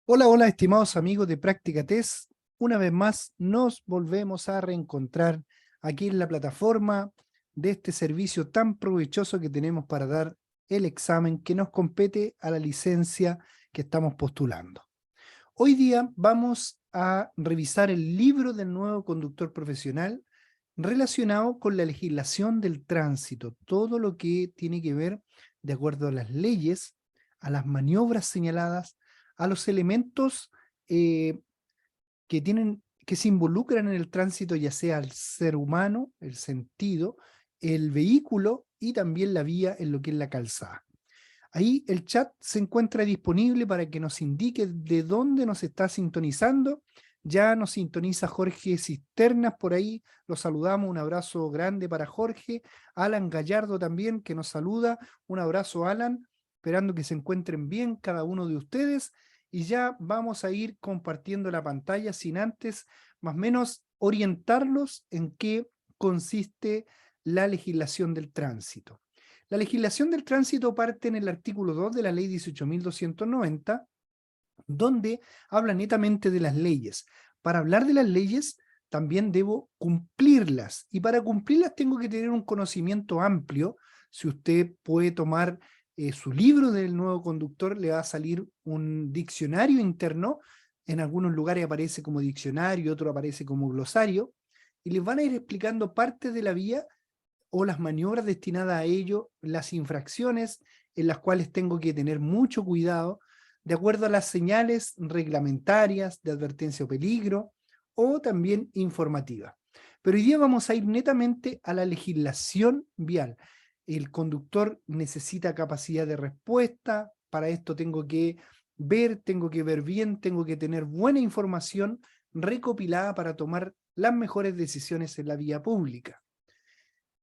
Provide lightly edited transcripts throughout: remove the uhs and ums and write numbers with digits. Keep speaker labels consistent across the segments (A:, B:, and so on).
A: Hola, hola, estimados amigos de Práctica Test. Una vez más nos volvemos a reencontrar aquí en la plataforma de este servicio tan provechoso que tenemos para dar el examen que nos compete a la licencia que estamos postulando. Hoy día vamos a revisar el libro del nuevo conductor profesional relacionado con la legislación del tránsito, todo lo que tiene que ver de acuerdo a las leyes, a las maniobras señaladas, a los elementos eh, que se involucran en el tránsito, ya sea el ser humano, el sentido, el vehículo y también la vía en lo que es la calzada. Ahí el chat se encuentra disponible para que nos indique de dónde nos está sintonizando. Ya nos sintoniza Jorge Cisternas por ahí, lo saludamos, un abrazo grande para Jorge. Alan Gallardo también, que nos saluda, un abrazo Alan, esperando que se encuentren bien cada uno de ustedes. Y ya vamos a ir compartiendo la pantalla sin antes más o menos orientarlos en qué consiste la legislación del tránsito. La legislación del tránsito parte en el artículo 2 de la ley 18.290, donde habla netamente de las leyes. Para hablar de las leyes, también debo cumplirlas. Y para cumplirlas tengo que tener un conocimiento amplio. Si usted puede tomar su libro del nuevo conductor, le va a salir un diccionario interno. En algunos lugares aparece como diccionario, otro aparece como glosario. Y les van a ir explicando parte de la vía o las maniobras destinadas a ello, las infracciones en las cuales tengo que tener mucho cuidado, de acuerdo a las señales reglamentarias de advertencia o peligro, o también informativa. Pero hoy día vamos a ir netamente a la legislación vial. El conductor necesita capacidad de respuesta, para esto tengo que ver bien, tengo que tener buena información recopilada para tomar las mejores decisiones en la vía pública.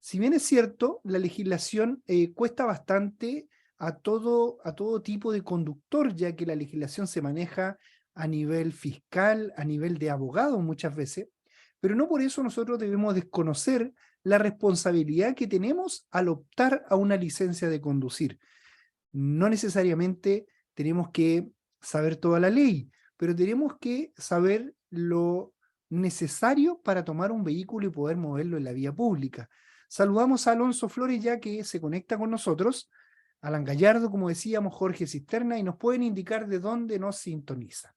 A: Si bien es cierto, la legislación cuesta bastante a todo tipo de conductor, ya que la legislación se maneja a nivel fiscal, a nivel de abogado muchas veces, pero no por eso nosotros debemos desconocer la responsabilidad que tenemos al optar a una licencia de conducir. No necesariamente tenemos que saber toda la ley, pero tenemos que saber lo necesario para tomar un vehículo y poder moverlo en la vía pública. Saludamos a Alonso Flores ya que se conecta con nosotros, Alan Gallardo, como decíamos, Jorge Cisterna, y nos pueden indicar de dónde nos sintoniza.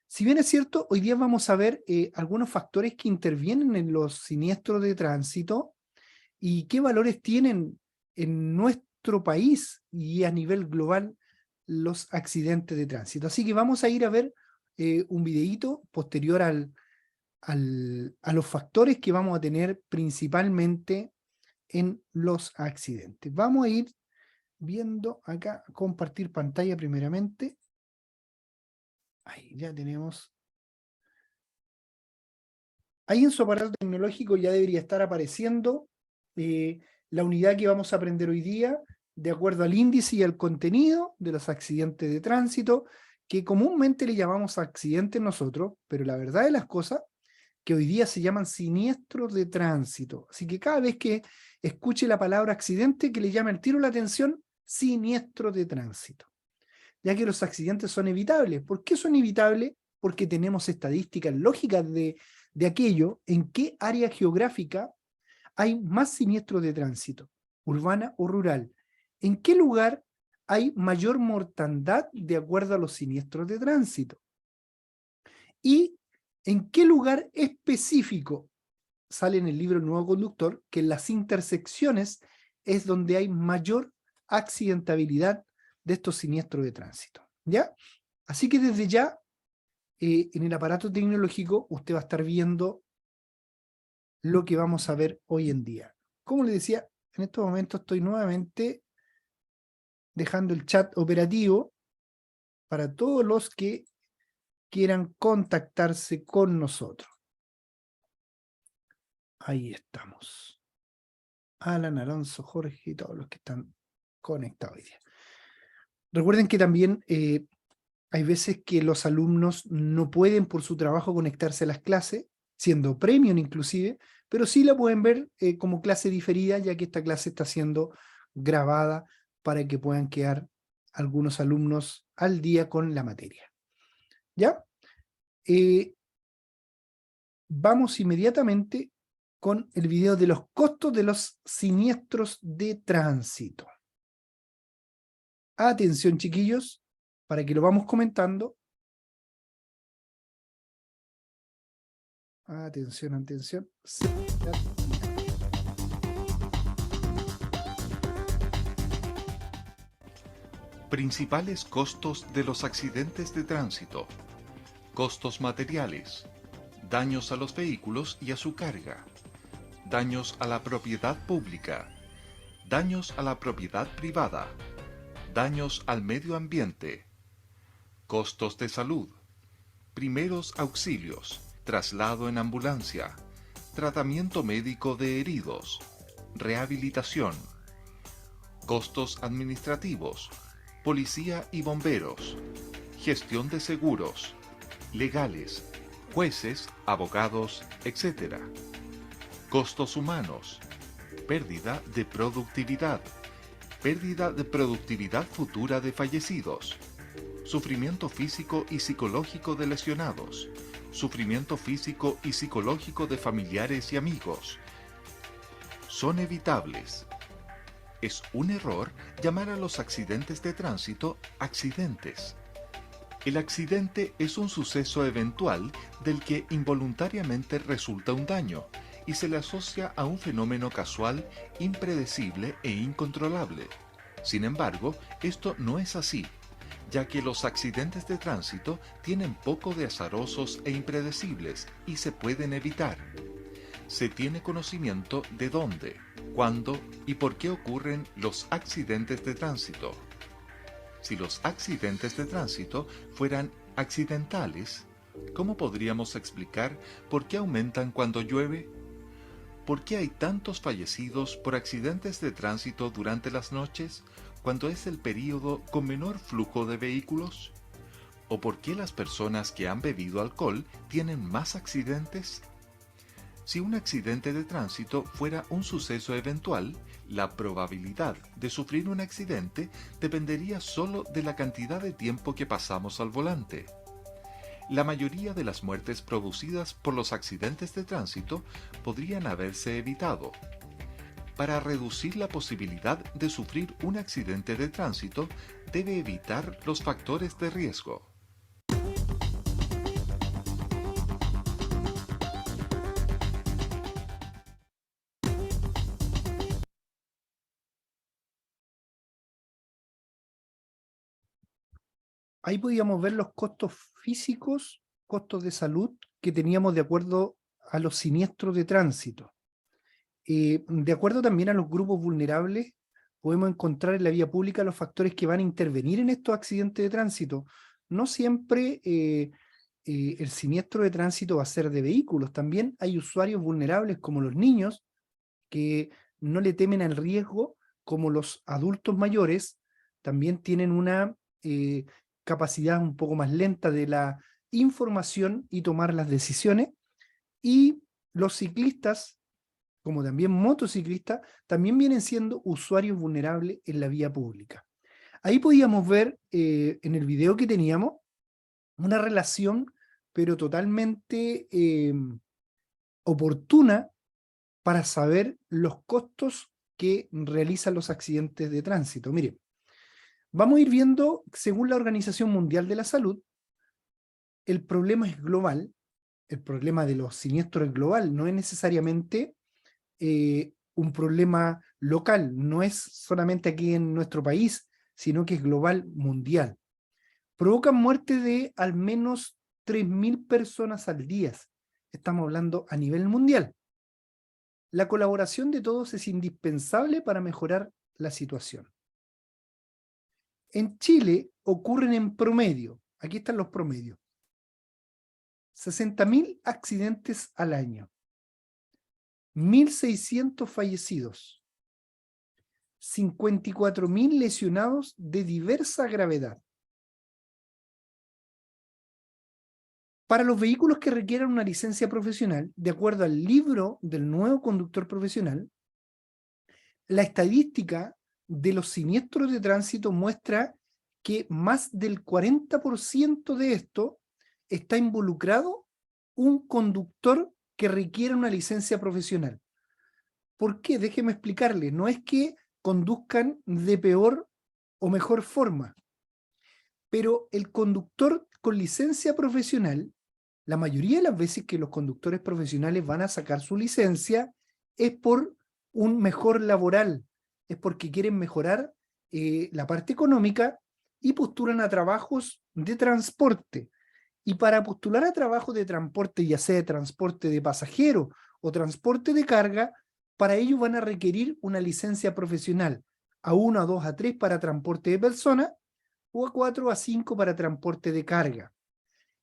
A: Si bien es cierto, hoy día vamos a ver algunos factores que intervienen en los siniestros de tránsito y qué valores tienen en nuestro país y a nivel global los accidentes de tránsito. Así que vamos a ir a ver un videíto posterior a los factores que vamos a tener principalmente en los accidentes. Vamos a ir viendo acá, compartir pantalla primeramente. Ahí ya tenemos. Ahí en su aparato tecnológico ya debería estar apareciendo eh, la unidad que vamos a aprender hoy día, de acuerdo al índice y al contenido de los accidentes de tránsito, que comúnmente le llamamos accidentes nosotros, pero la verdad de las cosas, que hoy día se llaman siniestros de tránsito. Así que cada vez que escuche la palabra accidente, que le llame al tiro la atención, siniestro de tránsito. Ya que los accidentes son evitables. ¿Por qué son evitables? Porque tenemos estadísticas lógicas de aquello en qué área geográfica hay más siniestros de tránsito, urbana o rural. ¿En qué lugar hay mayor mortandad de acuerdo a los siniestros de tránsito? ¿Y en qué lugar específico sale en el libro El Nuevo Conductor que en las intersecciones es donde hay mayor accidentabilidad de estos siniestros de tránsito? ¿Ya? Así que desde ya, en el aparato tecnológico, usted va a estar viendo lo que vamos a ver hoy en día. Como le decía, en estos momentos estoy nuevamente dejando el chat operativo para todos los que quieran contactarse con nosotros. Ahí estamos. Alan, Alonso, Jorge y todos los que están conectados hoy día. Recuerden que también hay veces que los alumnos no pueden por su trabajo conectarse a las clases, siendo premium inclusive, pero sí la pueden ver como clase diferida, ya que esta clase está siendo grabada para que puedan quedar algunos alumnos al día con la materia. ¿Ya? Vamos inmediatamente con el video de los costos de los siniestros de tránsito. Atención, chiquillos, para que lo vamos comentando. Atención, atención.
B: Principales costos de los accidentes de tránsito. Costos materiales. Daños a los vehículos y a su carga. Daños a la propiedad pública. Daños a la propiedad privada. Daños al medio ambiente. Costos de salud. Primeros auxilios. Traslado en ambulancia. Tratamiento médico de heridos. Rehabilitación. Costos administrativos. Policía y bomberos. Gestión de seguros. Legales. Jueces, abogados, etc. Costos humanos. Pérdida de productividad. Pérdida de productividad futura de fallecidos. Sufrimiento físico y psicológico de lesionados. Sufrimiento físico y psicológico de familiares y amigos. Son evitables. Es un error llamar a los accidentes de tránsito accidentes. El accidente es un suceso eventual del que involuntariamente resulta un daño y se le asocia a un fenómeno casual, impredecible e incontrolable. Sin embargo, esto no es así, ya que los accidentes de tránsito tienen poco de azarosos e impredecibles y se pueden evitar. Se tiene conocimiento de dónde, cuándo y por qué ocurren los accidentes de tránsito. Si los accidentes de tránsito fueran accidentales, ¿cómo podríamos explicar por qué aumentan cuando llueve? ¿Por qué hay tantos fallecidos por accidentes de tránsito durante las noches, cuando es el período con menor flujo de vehículos? ¿O por qué las personas que han bebido alcohol tienen más accidentes? Si un accidente de tránsito fuera un suceso eventual, la probabilidad de sufrir un accidente dependería solo de la cantidad de tiempo que pasamos al volante. La mayoría de las muertes producidas por los accidentes de tránsito podrían haberse evitado. Para reducir la posibilidad de sufrir un accidente de tránsito, debe evitar los factores de riesgo.
A: Ahí podíamos ver los costos físicos, costos de salud que teníamos de acuerdo a los siniestros de tránsito. De acuerdo también a los grupos vulnerables, podemos encontrar en la vía pública los factores que van a intervenir en estos accidentes de tránsito. No siempre el siniestro de tránsito va a ser de vehículos, también hay usuarios vulnerables como los niños que no le temen al riesgo, como los adultos mayores, también tienen una capacidad un poco más lenta de la información y tomar las decisiones, y los ciclistas, como también motociclistas, también vienen siendo usuarios vulnerables en la vía pública. Ahí podíamos ver en el video que teníamos una relación, pero totalmente oportuna para saber los costos que realizan los accidentes de tránsito. Mire, vamos a ir viendo, según la Organización Mundial de la Salud, el problema es global, el problema de los siniestros es global, no es necesariamente un problema local, no es solamente aquí en nuestro país, sino que es global, mundial. Provocan muerte de al menos 3.000 personas al día. Estamos hablando a nivel mundial. La colaboración de todos es indispensable para mejorar la situación. En Chile ocurren en promedio, aquí están los promedios, 60.000 accidentes al año, 1.600 fallecidos, 54.000 lesionados de diversa gravedad. Para los vehículos que requieran una licencia profesional, de acuerdo al libro del nuevo conductor profesional, la estadística de los siniestros de tránsito muestra que más del 40% de esto está involucrado un conductor que requiere una licencia profesional. ¿Por qué? Déjeme explicarle. No es que conduzcan de peor o mejor forma, pero el conductor con licencia profesional, la mayoría de las veces que los conductores profesionales van a sacar su licencia es por un mejor laboral, es porque quieren mejorar la parte económica y postulan a trabajos de transporte. Y para postular a trabajos de transporte, ya sea de transporte de pasajeros o transporte de carga, para ello van a requerir una licencia profesional, A1, A2, A3 para transporte de personas o A4, A5 para transporte de carga.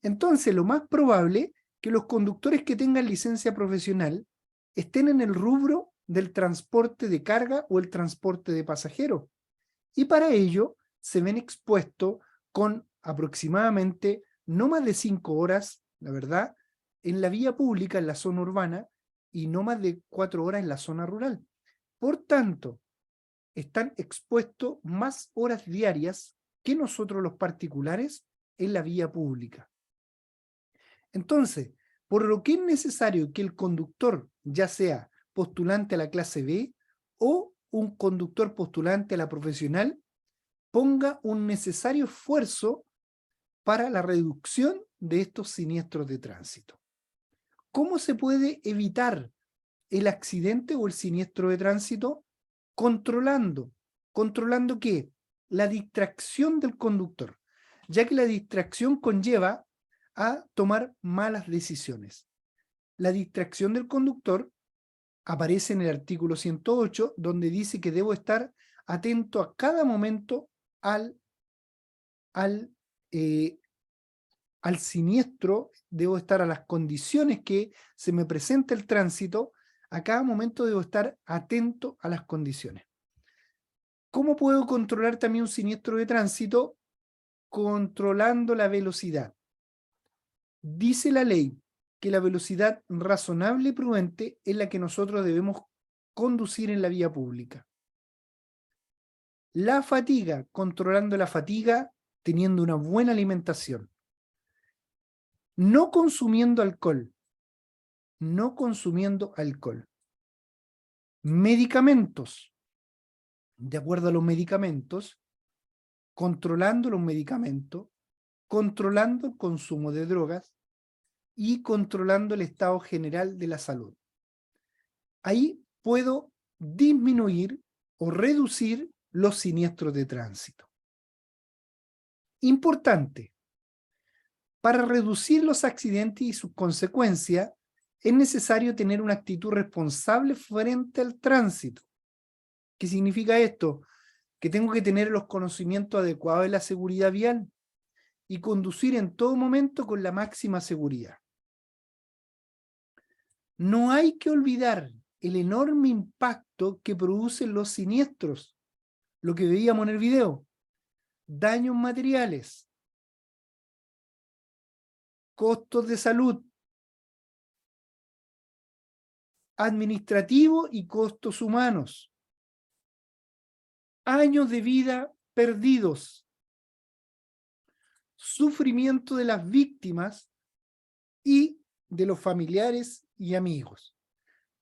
A: Entonces, lo más probable que los conductores que tengan licencia profesional estén en el rubro del transporte de carga o el transporte de pasajeros. Y para ello se ven expuestos con aproximadamente no más de 5 horas, la verdad, en la vía pública, en la zona urbana, y no más de 4 horas en la zona rural. Por tanto, están expuestos más horas diarias que nosotros los particulares en la vía pública. Entonces, por lo que es necesario que el conductor, ya sea postulante a la clase B o un conductor postulante a la profesional, ponga un necesario esfuerzo para la reducción de estos siniestros de tránsito. ¿Cómo se puede evitar el accidente o el siniestro de tránsito? Controlando. ¿Controlando qué? La distracción del conductor, ya que la distracción conlleva a tomar malas decisiones. La distracción del conductor aparece en el artículo 108, donde dice que debo estar atento a cada momento al siniestro, debo estar a las condiciones que se me presenta el tránsito, a cada momento debo estar atento a las condiciones. ¿Cómo puedo controlar también un siniestro de tránsito? Controlando la velocidad. Dice la ley que la velocidad razonable y prudente es la que nosotros debemos conducir en la vía pública. La fatiga, controlando la fatiga, teniendo una buena alimentación. No consumiendo alcohol. No consumiendo alcohol. Medicamentos. De acuerdo a los medicamentos, controlando los medicamentos, controlando el consumo de drogas y controlando el estado general de la salud. Ahí puedo disminuir o reducir los siniestros de tránsito. Importante, para reducir los accidentes y sus consecuencias, es necesario tener una actitud responsable frente al tránsito. ¿Qué significa esto? Que tengo que tener los conocimientos adecuados de la seguridad vial y conducir en todo momento con la máxima seguridad. No hay que olvidar el enorme impacto que producen los siniestros, lo que veíamos en el video, daños materiales, costos de salud, administrativos y costos humanos, años de vida perdidos, sufrimiento de las víctimas y de los familiares y amigos.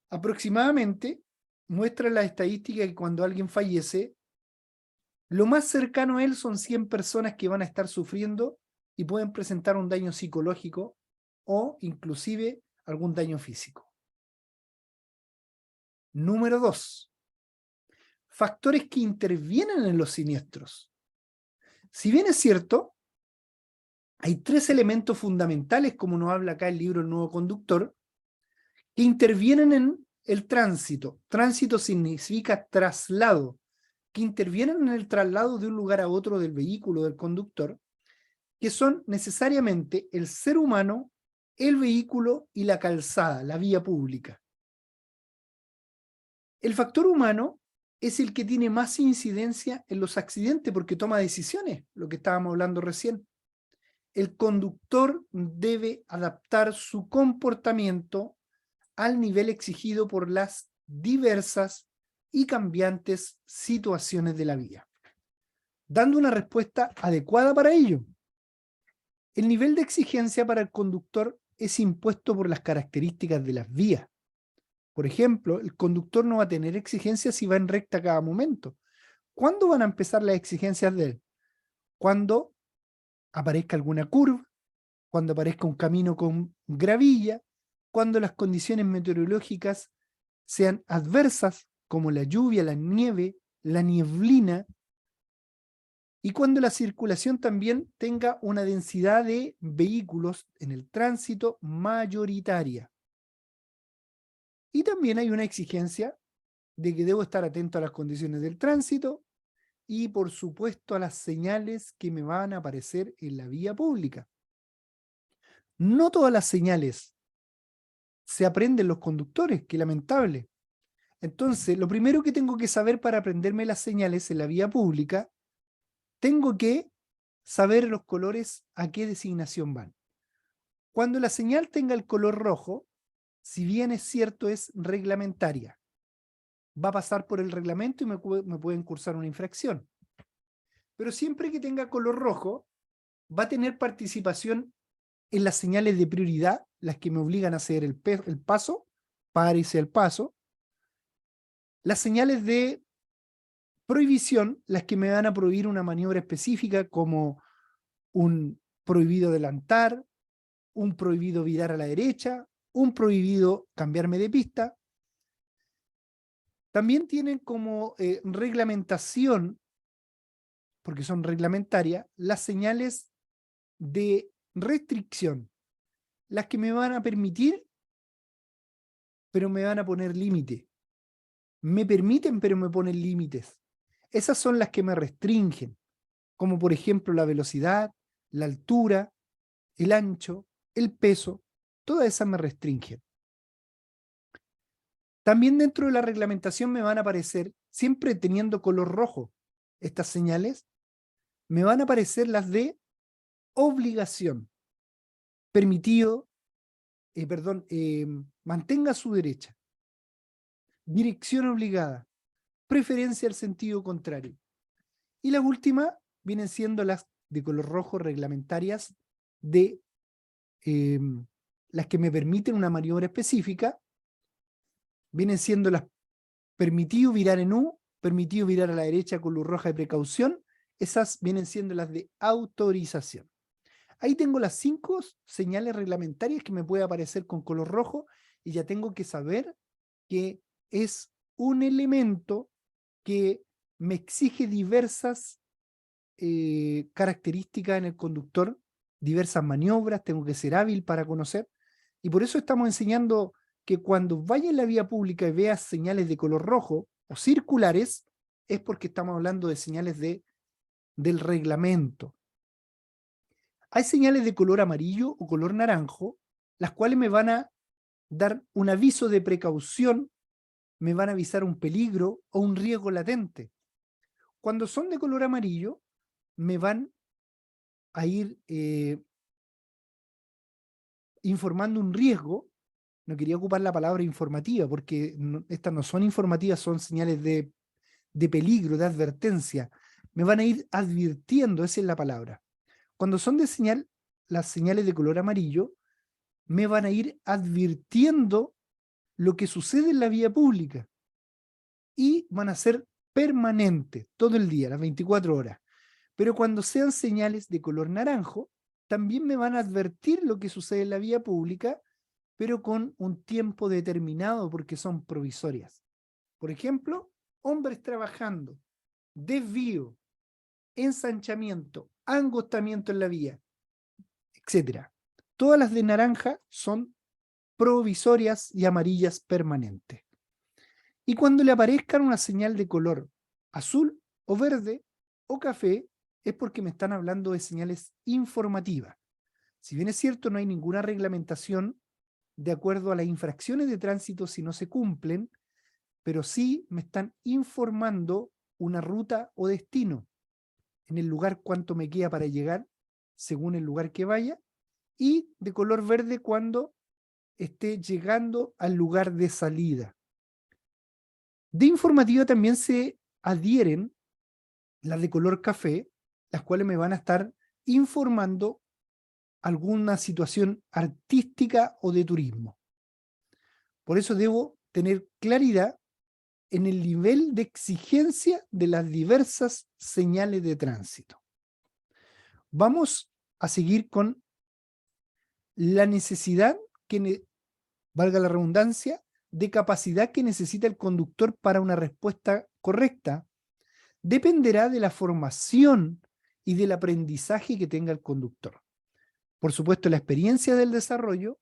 A: Aproximadamente muestra la estadística que cuando alguien fallece, lo más cercano a él son 100 personas que van a estar sufriendo y pueden presentar un daño psicológico o inclusive algún daño físico. Número 2. Factores que intervienen en los siniestros. Si bien es cierto, hay 3 elementos fundamentales, como nos habla acá el libro El Nuevo Conductor, que intervienen en el tránsito. Tránsito significa traslado, que intervienen en el traslado de un lugar a otro del vehículo del conductor, que son necesariamente el ser humano, el vehículo y la calzada, la vía pública. El factor humano es el que tiene más incidencia en los accidentes porque toma decisiones, lo que estábamos hablando recién. El conductor debe adaptar su comportamiento al nivel exigido por las diversas y cambiantes situaciones de la vía. dando una respuesta adecuada para ello. El nivel de exigencia para el conductor es impuesto por las características de las vías. Por ejemplo, el conductor no va a tener exigencias si va en recta a cada momento. ¿Cuándo van a empezar las exigencias de él? Cuando aparezca alguna curva, cuando aparezca un camino con gravilla, cuando las condiciones meteorológicas sean adversas, como la lluvia, la nieve, la nieblina, y cuando la circulación también tenga una densidad de vehículos en el tránsito mayoritaria. Y también hay una exigencia de que debo estar atento a las condiciones del tránsito y, por supuesto, a las señales que me van a aparecer en la vía pública. No todas las señales se aprenden los conductores, qué lamentable. Entonces, lo primero que tengo que saber para aprenderme las señales en la vía pública, tengo que saber los colores a qué designación van. Cuando la señal tenga el color rojo, si bien es cierto, es reglamentaria. Va a pasar por el reglamento y me pueden cursar una infracción. Pero siempre que tenga color rojo, va a tener participación en las señales de prioridad, las que me obligan a hacer el paso, párese el paso. Las señales de prohibición, las que me van a prohibir una maniobra específica, como un prohibido adelantar, un prohibido virar a la derecha, un prohibido cambiarme de pista. También tienen como reglamentación, porque son reglamentarias, las señales de restricción, las que me van a permitir, pero me van a poner límite. Me permiten, pero me ponen límites. Esas son las que me restringen, como por ejemplo la velocidad, la altura, el ancho, el peso, todas esas me restringen. También dentro de la reglamentación me van a aparecer, siempre teniendo color rojo, estas señales, me van a aparecer las de obligación. Permitido, mantenga su derecha. Dirección obligada. Preferencia al sentido contrario. Y las últimas vienen siendo las de color rojo reglamentarias de las que me permiten una maniobra específica. Vienen siendo las permitido virar en U, permitido virar a la derecha con luz roja de precaución. Esas vienen siendo las de autorización. Ahí tengo las 5 señales reglamentarias que me puede aparecer con color rojo y ya tengo que saber que es un elemento que me exige diversas características en el conductor, diversas maniobras, tengo que ser hábil para conocer, y por eso estamos enseñando que cuando vaya en la vía pública y veas señales de color rojo o circulares, es porque estamos hablando de señales del reglamento. Hay señales de color amarillo o color naranjo, las cuales me van a dar un aviso de precaución, me van a avisar un peligro o un riesgo latente. Cuando son de color amarillo, me van a ir informando un riesgo. No quería ocupar la palabra informativa, porque estas no son informativas, son señales de peligro, de advertencia. Me van a ir advirtiendo, esa es la palabra. Cuando son de señal, las señales de color amarillo, me van a ir advirtiendo lo que sucede en la vía pública. Y van a ser permanentes, todo el día, las 24 horas. Pero cuando sean señales de color naranjo, también me van a advertir lo que sucede en la vía pública, pero con un tiempo determinado, porque son provisorias. Por ejemplo, hombres trabajando, desvío, ensanchamiento, angostamiento en la vía, etc. Todas las de naranja son provisorias y amarillas permanentes. Y cuando le aparezcan una señal de color azul o verde o café, es porque me están hablando de señales informativas. Si bien es cierto, no hay ninguna reglamentación de acuerdo a las infracciones de tránsito si no se cumplen, pero sí me están informando una ruta o destino, en el lugar cuánto me queda para llegar, según el lugar que vaya, y de color verde cuando esté llegando al lugar de salida. De informativa también se adhieren las de color café, las cuales me van a estar informando alguna situación artística o de turismo. Por eso debo tener claridad en el nivel de exigencia de las diversas señales de tránsito. Vamos a seguir con la necesidad valga la redundancia, de capacidad que necesita el conductor para una respuesta correcta. Dependerá de la formación y del aprendizaje que tenga el conductor. Por supuesto, la experiencia del desarrollo,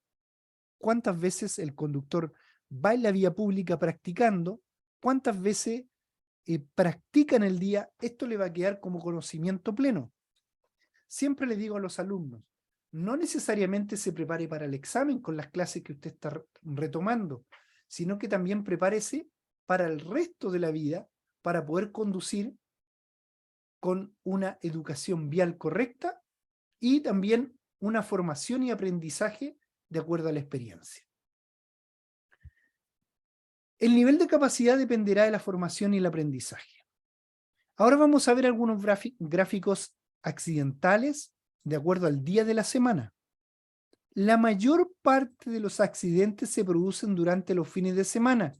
A: cuántas veces el conductor va en la vía pública practicando, cuántas veces practica en el día, esto le va a quedar como conocimiento pleno. Siempre le digo a los alumnos, no necesariamente se prepare para el examen con las clases que usted está retomando, sino que también prepárese para el resto de la vida para poder conducir con una educación vial correcta y también una formación y aprendizaje de acuerdo a la experiencia. El nivel de capacidad dependerá de la formación y el aprendizaje. Ahora vamos a ver algunos gráficos accidentales de acuerdo al día de la semana. La mayor parte de los accidentes se producen durante los fines de semana.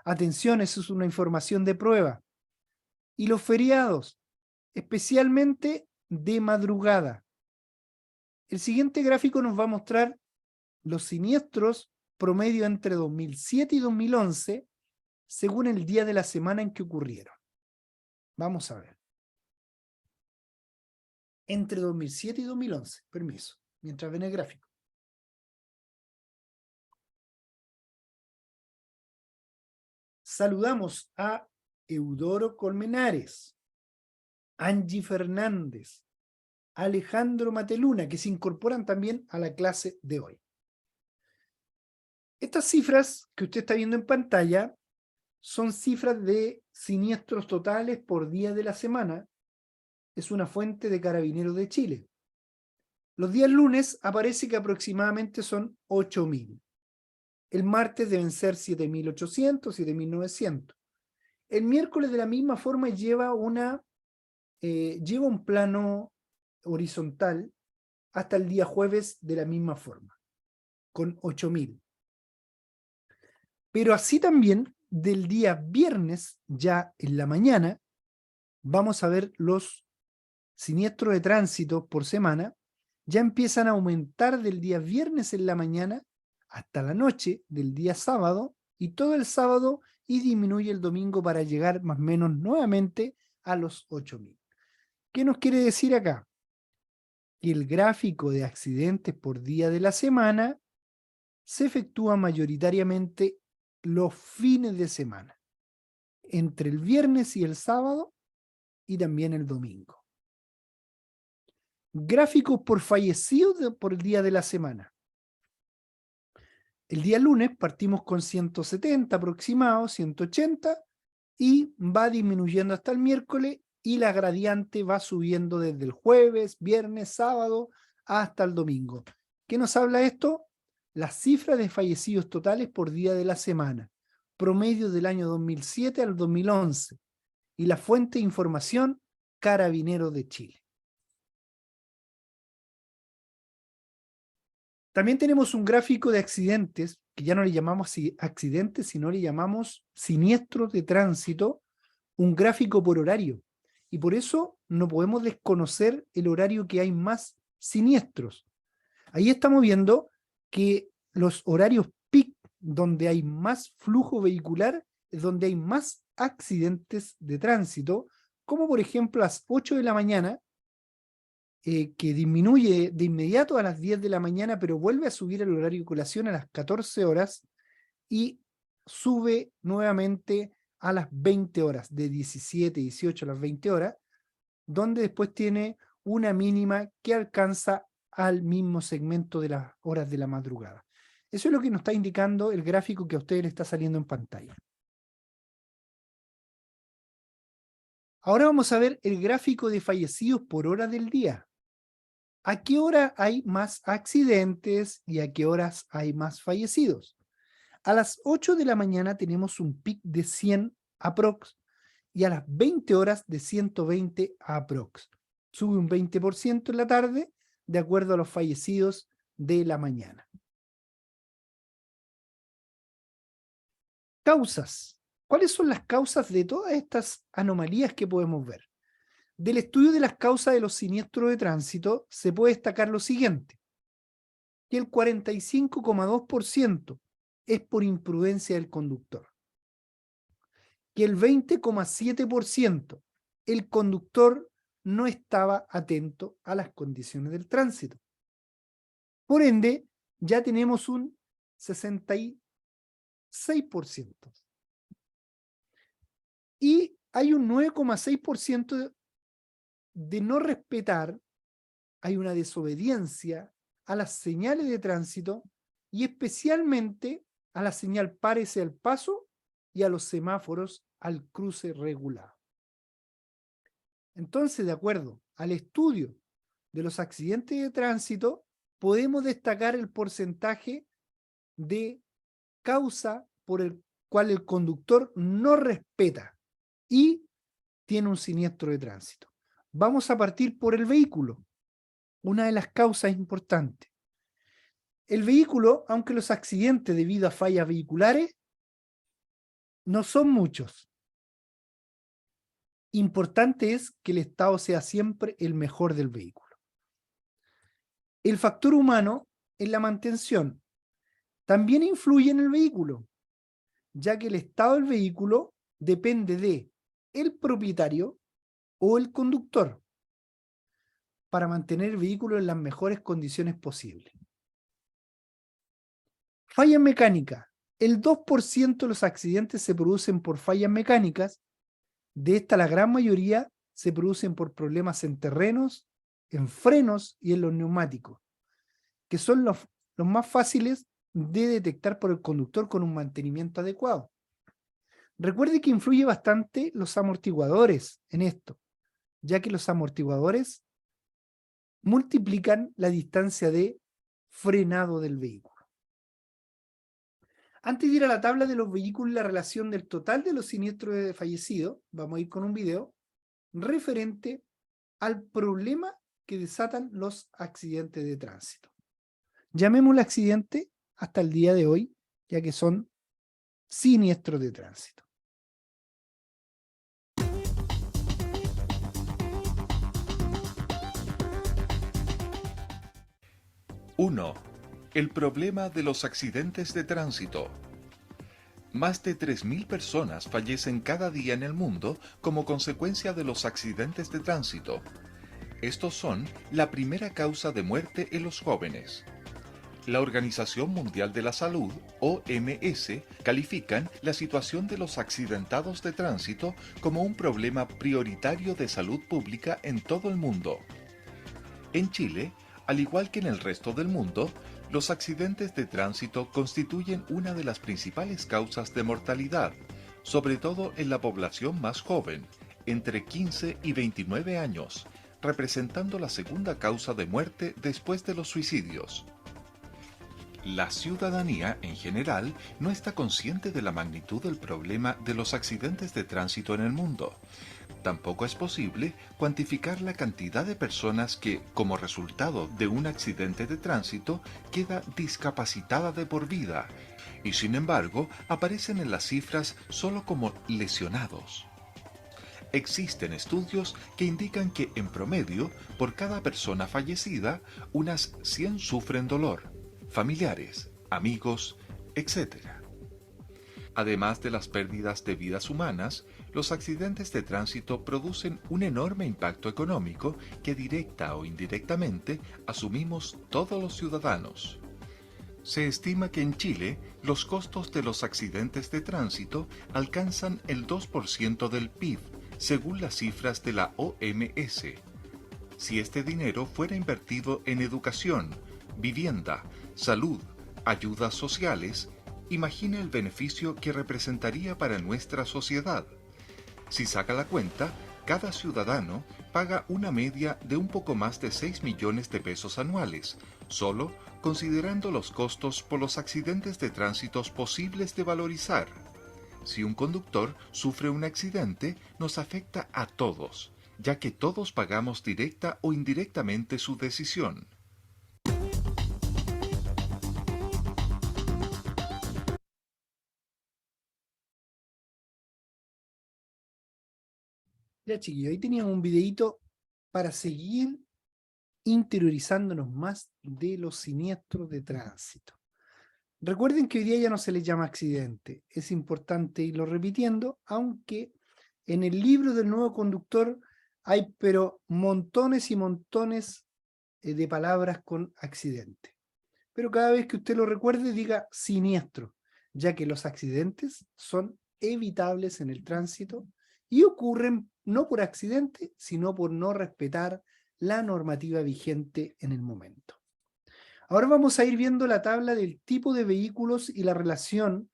A: Atención, eso es una información de prueba. Y los feriados, especialmente de madrugada. El siguiente gráfico nos va a mostrar los siniestros promedio entre 2007 y 2011 según el día de la semana en que ocurrieron. Vamos a ver. Entre 2007 y 2011, permiso, mientras ven el gráfico. Saludamos a Eudoro Colmenares, Angie Fernández, Alejandro Mateluna, que se incorporan también a la clase de hoy. Estas cifras que usted está viendo en pantalla son cifras de siniestros totales por día de la semana. Es una fuente de Carabineros de Chile. Los días lunes aparece que aproximadamente son 8.000. El martes deben ser 7.800, 7.900. El miércoles de la misma forma lleva un plano horizontal hasta el día jueves de la misma forma, con 8.000. Pero así también del día viernes, ya en la mañana, vamos a ver los siniestros de tránsito por semana, ya empiezan a aumentar del día viernes en la mañana hasta la noche del día sábado y todo el sábado y disminuye el domingo para llegar más o menos nuevamente a los 8.000. ¿Qué nos quiere decir acá? Que el gráfico de accidentes por día de la semana se efectúa mayoritariamente los fines de semana, entre el viernes y el sábado y también el domingo. Gráficos por fallecidos por el día de la semana. El día lunes partimos con 170 aproximados, 180, y va disminuyendo hasta el miércoles y la gradiente va subiendo desde el jueves, viernes, sábado hasta el domingo. ¿Qué nos habla esto? Las cifras de fallecidos totales por día de la semana, promedio del año 2007 al 2011, y la fuente de información, Carabineros de Chile. También tenemos un gráfico de accidentes, que ya no le llamamos accidentes, sino le llamamos siniestros de tránsito, un gráfico por horario. Y por eso no podemos desconocer el horario que hay más siniestros. Ahí estamos viendo que los horarios peak, donde hay más flujo vehicular, es donde hay más accidentes de tránsito, como por ejemplo a las 8 de la mañana, que disminuye de inmediato a las 10 de la mañana, pero vuelve a subir el horario de colación a las 14 horas y sube nuevamente a las 20 horas, de 17, 18 a las 20 horas, donde después tiene una mínima que alcanza al mismo segmento de las horas de la madrugada. Eso es lo que nos está indicando el gráfico que a ustedes les está saliendo en pantalla. Ahora vamos a ver el gráfico de fallecidos por hora del día. ¿A qué hora hay más accidentes y a qué horas hay más fallecidos? A las 8 de la mañana tenemos un pic de 100 aprox y a las 20 horas de 120 aprox. Sube un 20% en la tarde, de acuerdo a los fallecidos de la mañana. Causas. ¿Cuáles son las causas de todas estas anomalías que podemos ver? Del estudio de las causas de los siniestros de tránsito se puede destacar lo siguiente: que el 45,2% es por imprudencia del conductor, que el 20,7% el conductor no estaba atento a las condiciones del tránsito. Por ende, ya tenemos un 66%. Y hay un 9,6% de no respetar, hay una desobediencia a las señales de tránsito y especialmente a la señal párese al paso y a los semáforos al cruce regulado. Entonces, de acuerdo al estudio de los accidentes de tránsito, podemos destacar el porcentaje de causa por el cual el conductor no respeta y tiene un siniestro de tránsito. Vamos a partir por el vehículo. Una de las causas importantes. El vehículo, aunque los accidentes debido a fallas vehiculares no son muchos, importante es que el estado sea siempre el mejor del vehículo. El factor humano en la mantención también influye en el vehículo, ya que el estado del vehículo depende de el propietario o el conductor para mantener el vehículo en las mejores condiciones posibles. Fallas mecánicas. El 2% de los accidentes se producen por fallas mecánicas. De esta, la gran mayoría se producen por problemas en terrenos, en frenos y en los neumáticos, que son los más fáciles de detectar por el conductor con un mantenimiento adecuado. Recuerde que influye bastante los amortiguadores en esto, ya que los amortiguadores multiplican la distancia de frenado del vehículo. Antes de ir a la tabla de los vehículos y la relación del total de los siniestros de fallecidos, vamos a ir con un video referente al problema que desatan los accidentes de tránsito. Llamémosle accidente hasta el día de hoy, ya que son siniestros de tránsito.
B: Uno. El problema de los accidentes de tránsito. Más de 3.000 personas fallecen cada día en el mundo como consecuencia de los accidentes de tránsito. Estos son la primera causa de muerte en los jóvenes. La Organización Mundial de la Salud, OMS, califican la situación de los accidentados de tránsito como un problema prioritario de salud pública en todo el mundo. En Chile, al igual que en el resto del mundo, los accidentes de tránsito constituyen una de las principales causas de mortalidad, sobre todo en la población más joven, entre 15 y 29 años, representando la segunda causa de muerte después de los suicidios. La ciudadanía, en general, no está consciente de la magnitud del problema de los accidentes de tránsito en el mundo. Tampoco es posible cuantificar la cantidad de personas que, como resultado de un accidente de tránsito, queda discapacitada de por vida, y sin embargo aparecen en las cifras solo como lesionados. Existen estudios que indican que, en promedio, por cada persona fallecida, unas 100 sufren dolor, familiares, amigos, etc. Además de las pérdidas de vidas humanas, los accidentes de tránsito producen un enorme impacto económico que directa o indirectamente asumimos todos los ciudadanos. Se estima que en Chile los costos de los accidentes de tránsito alcanzan el 2% del PIB, según las cifras de la OMS. Si este dinero fuera invertido en educación, vivienda, salud, ayudas sociales, imagine el beneficio que representaría para nuestra sociedad. Si saca la cuenta, cada ciudadano paga una media de un poco más de 6 millones de pesos anuales, solo considerando los costos por los accidentes de tránsito posibles de valorizar. Si un conductor sufre un accidente, nos afecta a todos, ya que todos pagamos directa o indirectamente su decisión.
A: Ya, chiquillos, ahí teníamos un videíto para seguir interiorizándonos más de los siniestros de tránsito. Recuerden que hoy día ya no se les llama accidente. Es importante irlo repitiendo, aunque en el libro del nuevo conductor hay pero montones y montones de palabras con accidente. Pero cada vez que usted lo recuerde, diga siniestro, ya que los accidentes son evitables en el tránsito y ocurren no por accidente, sino por no respetar la normativa vigente en el momento. Ahora vamos a ir viendo la tabla del tipo de vehículos y la relación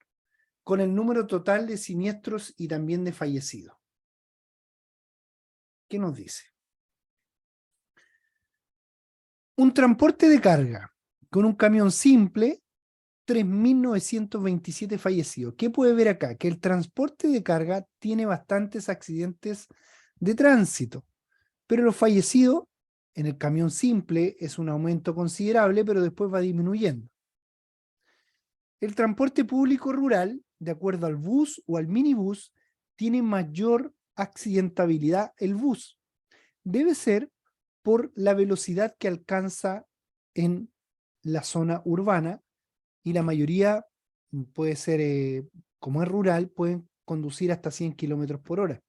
A: con el número total de siniestros y también de fallecidos. ¿Qué nos dice? Un transporte de carga con un camión simple, 3.927 fallecidos. ¿Qué puede ver acá? Que el transporte de carga tiene bastantes accidentes de tránsito, pero los fallecidos en el camión simple es un aumento considerable, pero después va disminuyendo. El transporte público rural, de acuerdo al bus o al minibús, tiene mayor accidentabilidad el bus. Debe ser por la velocidad que alcanza en la zona urbana y la mayoría puede ser, como es rural, pueden conducir hasta 100 kilómetros por hora.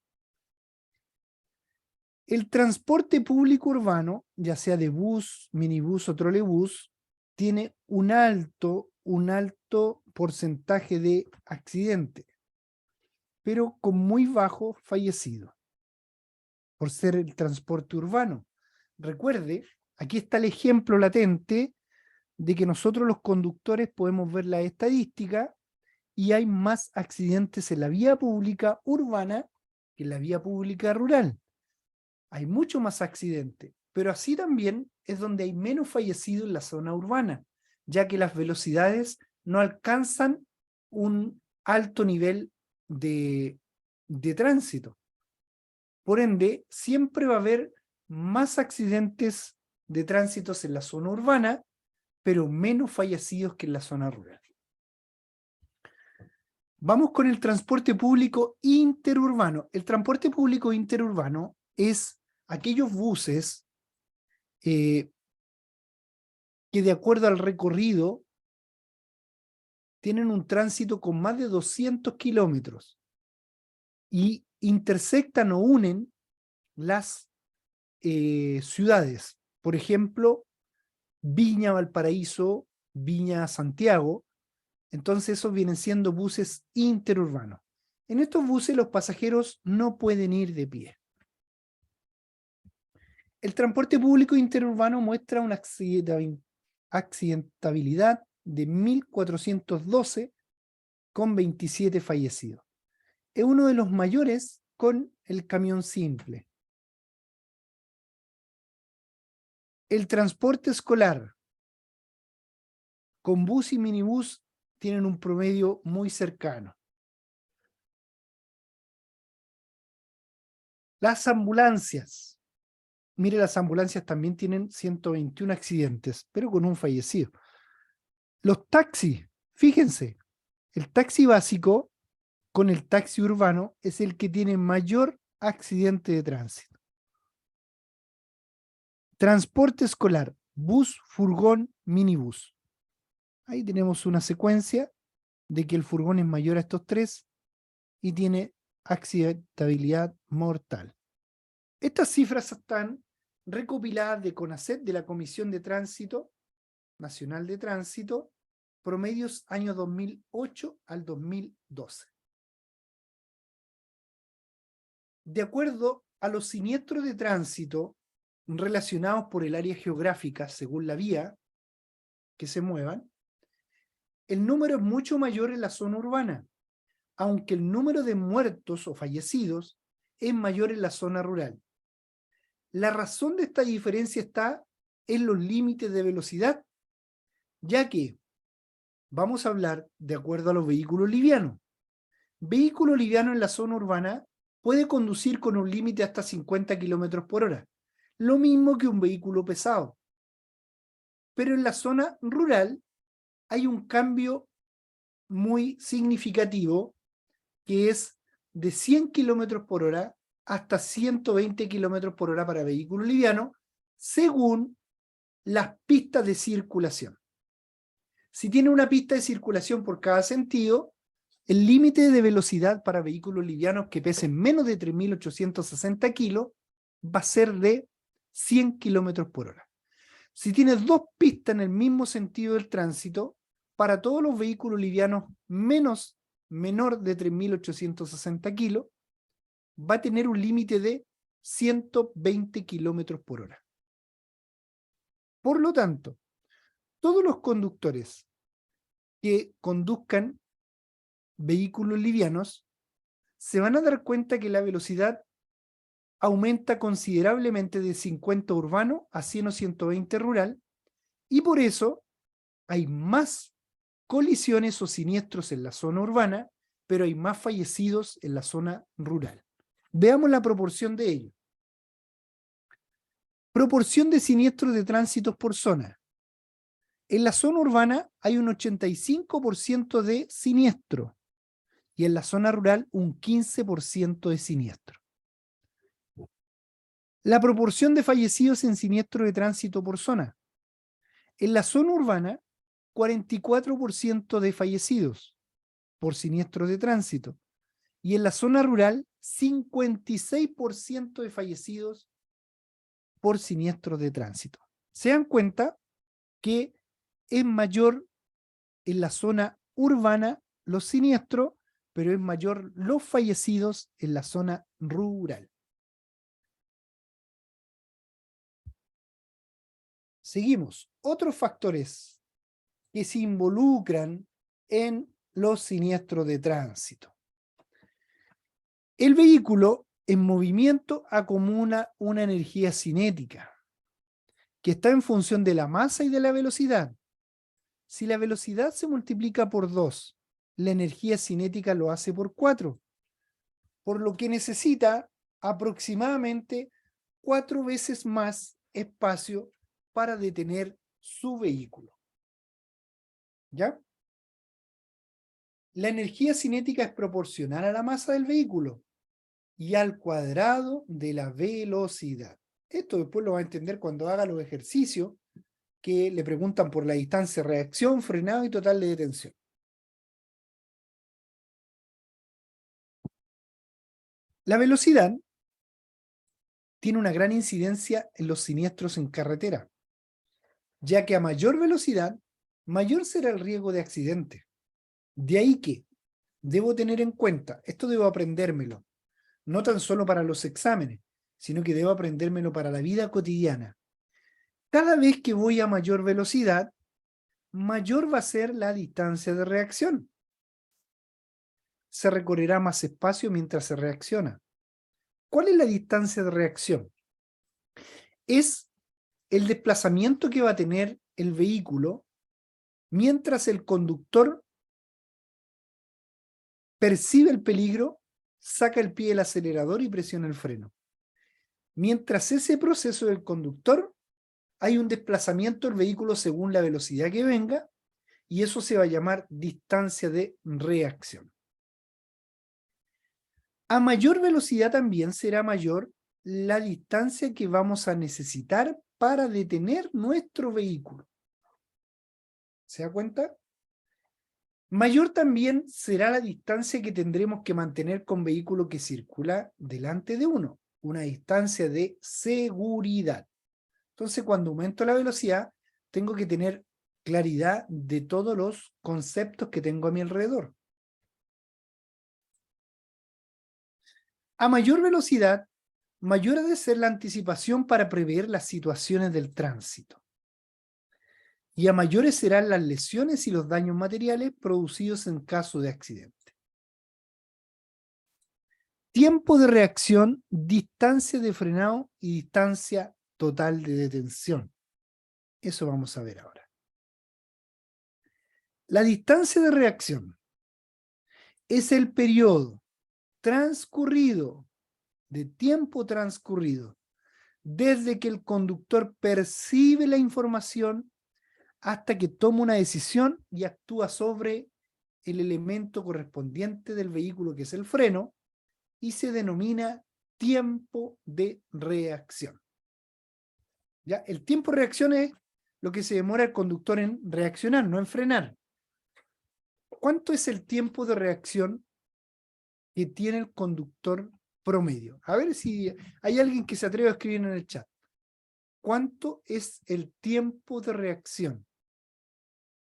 A: El transporte público urbano, ya sea de bus, minibús o trolebús, tiene un alto porcentaje de accidentes, pero con muy bajo fallecido, por ser el transporte urbano. Recuerde, aquí está el ejemplo latente de que nosotros los conductores podemos ver la estadística y hay más accidentes en la vía pública urbana que en la vía pública rural. Hay mucho más accidentes, pero así también es donde hay menos fallecidos en la zona urbana, ya que las velocidades no alcanzan un alto nivel de tránsito. Por ende, siempre va a haber más accidentes de tránsito en la zona urbana, pero menos fallecidos que en la zona rural. Vamos con el transporte público interurbano. El transporte público interurbano es aquellos buses que de acuerdo al recorrido tienen un tránsito con más de 200 kilómetros y intersectan o unen las ciudades. Por ejemplo, Viña Valparaíso, Viña Santiago. Entonces esos vienen siendo buses interurbanos. En estos buses los pasajeros no pueden ir de pie. El transporte público interurbano muestra una accidentabilidad de 1.412 con 27 fallecidos. Es uno de los mayores con el camión simple. El transporte escolar con bus y minibús tienen un promedio muy cercano. Las ambulancias. Mire, las ambulancias también tienen 121 accidentes, pero con un fallecido. Los taxis, fíjense, el taxi básico con el taxi urbano es el que tiene mayor accidente de tránsito. Transporte escolar, bus, furgón, minibús. Ahí tenemos una secuencia de que el furgón es mayor a estos tres y tiene accidentabilidad mortal. Estas cifras están recopiladas de CONACET, de la Comisión de Tránsito Nacional de Tránsito, promedios año 2008 al 2012. De acuerdo a los siniestros de tránsito relacionados por el área geográfica según la vía que se muevan, el número es mucho mayor en la zona urbana, aunque el número de muertos o fallecidos es mayor en la zona rural. La razón de esta diferencia está en los límites de velocidad, ya que vamos a hablar de acuerdo a los vehículos livianos. vehículo liviano en la zona urbana puede conducir con un límite hasta 50 kilómetros por hora, lo mismo que un vehículo pesado. Pero en la zona rural hay un cambio muy significativo que es de 100 kilómetros por hora hasta 120 kilómetros por hora para vehículos livianos, según las pistas de circulación. Si tiene una pista de circulación por cada sentido, el límite de velocidad para vehículos livianos que pesen menos de 3.860 kilos va a ser de 100 kilómetros por hora. Si tienes dos pistas en el mismo sentido del tránsito, para todos los vehículos livianos menor de 3.860 kilos, va a tener un límite de 120 kilómetros por hora. Por lo tanto, todos los conductores que conduzcan vehículos livianos se van a dar cuenta que la velocidad aumenta considerablemente de 50 urbano a 100 o 120 rural, y por eso hay más colisiones o siniestros en la zona urbana, pero hay más fallecidos en la zona rural. Veamos la proporción de ello. Proporción de siniestros de tránsitos por zona. En la zona urbana hay un 85% de siniestro y en la zona rural un 15% de siniestro. La proporción de fallecidos en siniestro de tránsito por zona. En la zona urbana, 44% de fallecidos por siniestro de tránsito y en la zona rural, 56% de fallecidos por siniestros de tránsito. Se dan cuenta que es mayor en la zona urbana los siniestros, pero es mayor los fallecidos en la zona rural. Seguimos. Otros factores que se involucran en los siniestros de tránsito. El vehículo en movimiento acumula una energía cinética que está en función de la masa y de la velocidad. Si la velocidad se multiplica por 2, la energía cinética lo hace por 4, por lo que necesita aproximadamente 4 veces más espacio para detener su vehículo. ¿Ya? La energía cinética es proporcional a la masa del vehículo y al cuadrado de la velocidad. Esto después lo va a entender cuando haga los ejercicios que le preguntan por la distancia de reacción, frenado y total de detención. La velocidad tiene una gran incidencia en los siniestros en carretera, ya que a mayor velocidad, mayor será el riesgo de accidente. De ahí que debo tener en cuenta, esto debo aprendérmelo, no tan solo para los exámenes, sino que debo aprendérmelo para la vida cotidiana. Cada vez que voy a mayor velocidad, mayor va a ser la distancia de reacción. Se recorrerá más espacio mientras se reacciona. ¿Cuál es la distancia de reacción? Es el desplazamiento que va a tener el vehículo mientras el conductor percibe el peligro, saca el pie del acelerador y presiona el freno. Mientras ese proceso del conductor, hay un desplazamiento del vehículo según la velocidad que venga, y eso se va a llamar distancia de reacción. A mayor velocidad también será mayor la distancia que vamos a necesitar para detener nuestro vehículo. ¿Se da cuenta? Mayor también será la distancia que tendremos que mantener con vehículo que circula delante de uno, una distancia de seguridad. Entonces, cuando aumento la velocidad, tengo que tener claridad de todos los conceptos que tengo a mi alrededor. A mayor velocidad, mayor ha de ser la anticipación para prever las situaciones del tránsito. Y a mayores serán las lesiones y los daños materiales producidos en caso de accidente. Tiempo de reacción, distancia de frenado y distancia total de detención. Eso vamos a ver ahora. La distancia de reacción es el periodo transcurrido, de tiempo transcurrido, desde que el conductor percibe la información hasta que toma una decisión y actúa sobre el elemento correspondiente del vehículo, que es el freno, y se denomina tiempo de reacción. ¿Ya? El tiempo de reacción es lo que se demora el conductor en reaccionar, no en frenar. ¿Cuánto es el tiempo de reacción que tiene el conductor promedio? A ver si hay alguien que se atreve a escribir en el chat. ¿Cuánto es el tiempo de reacción?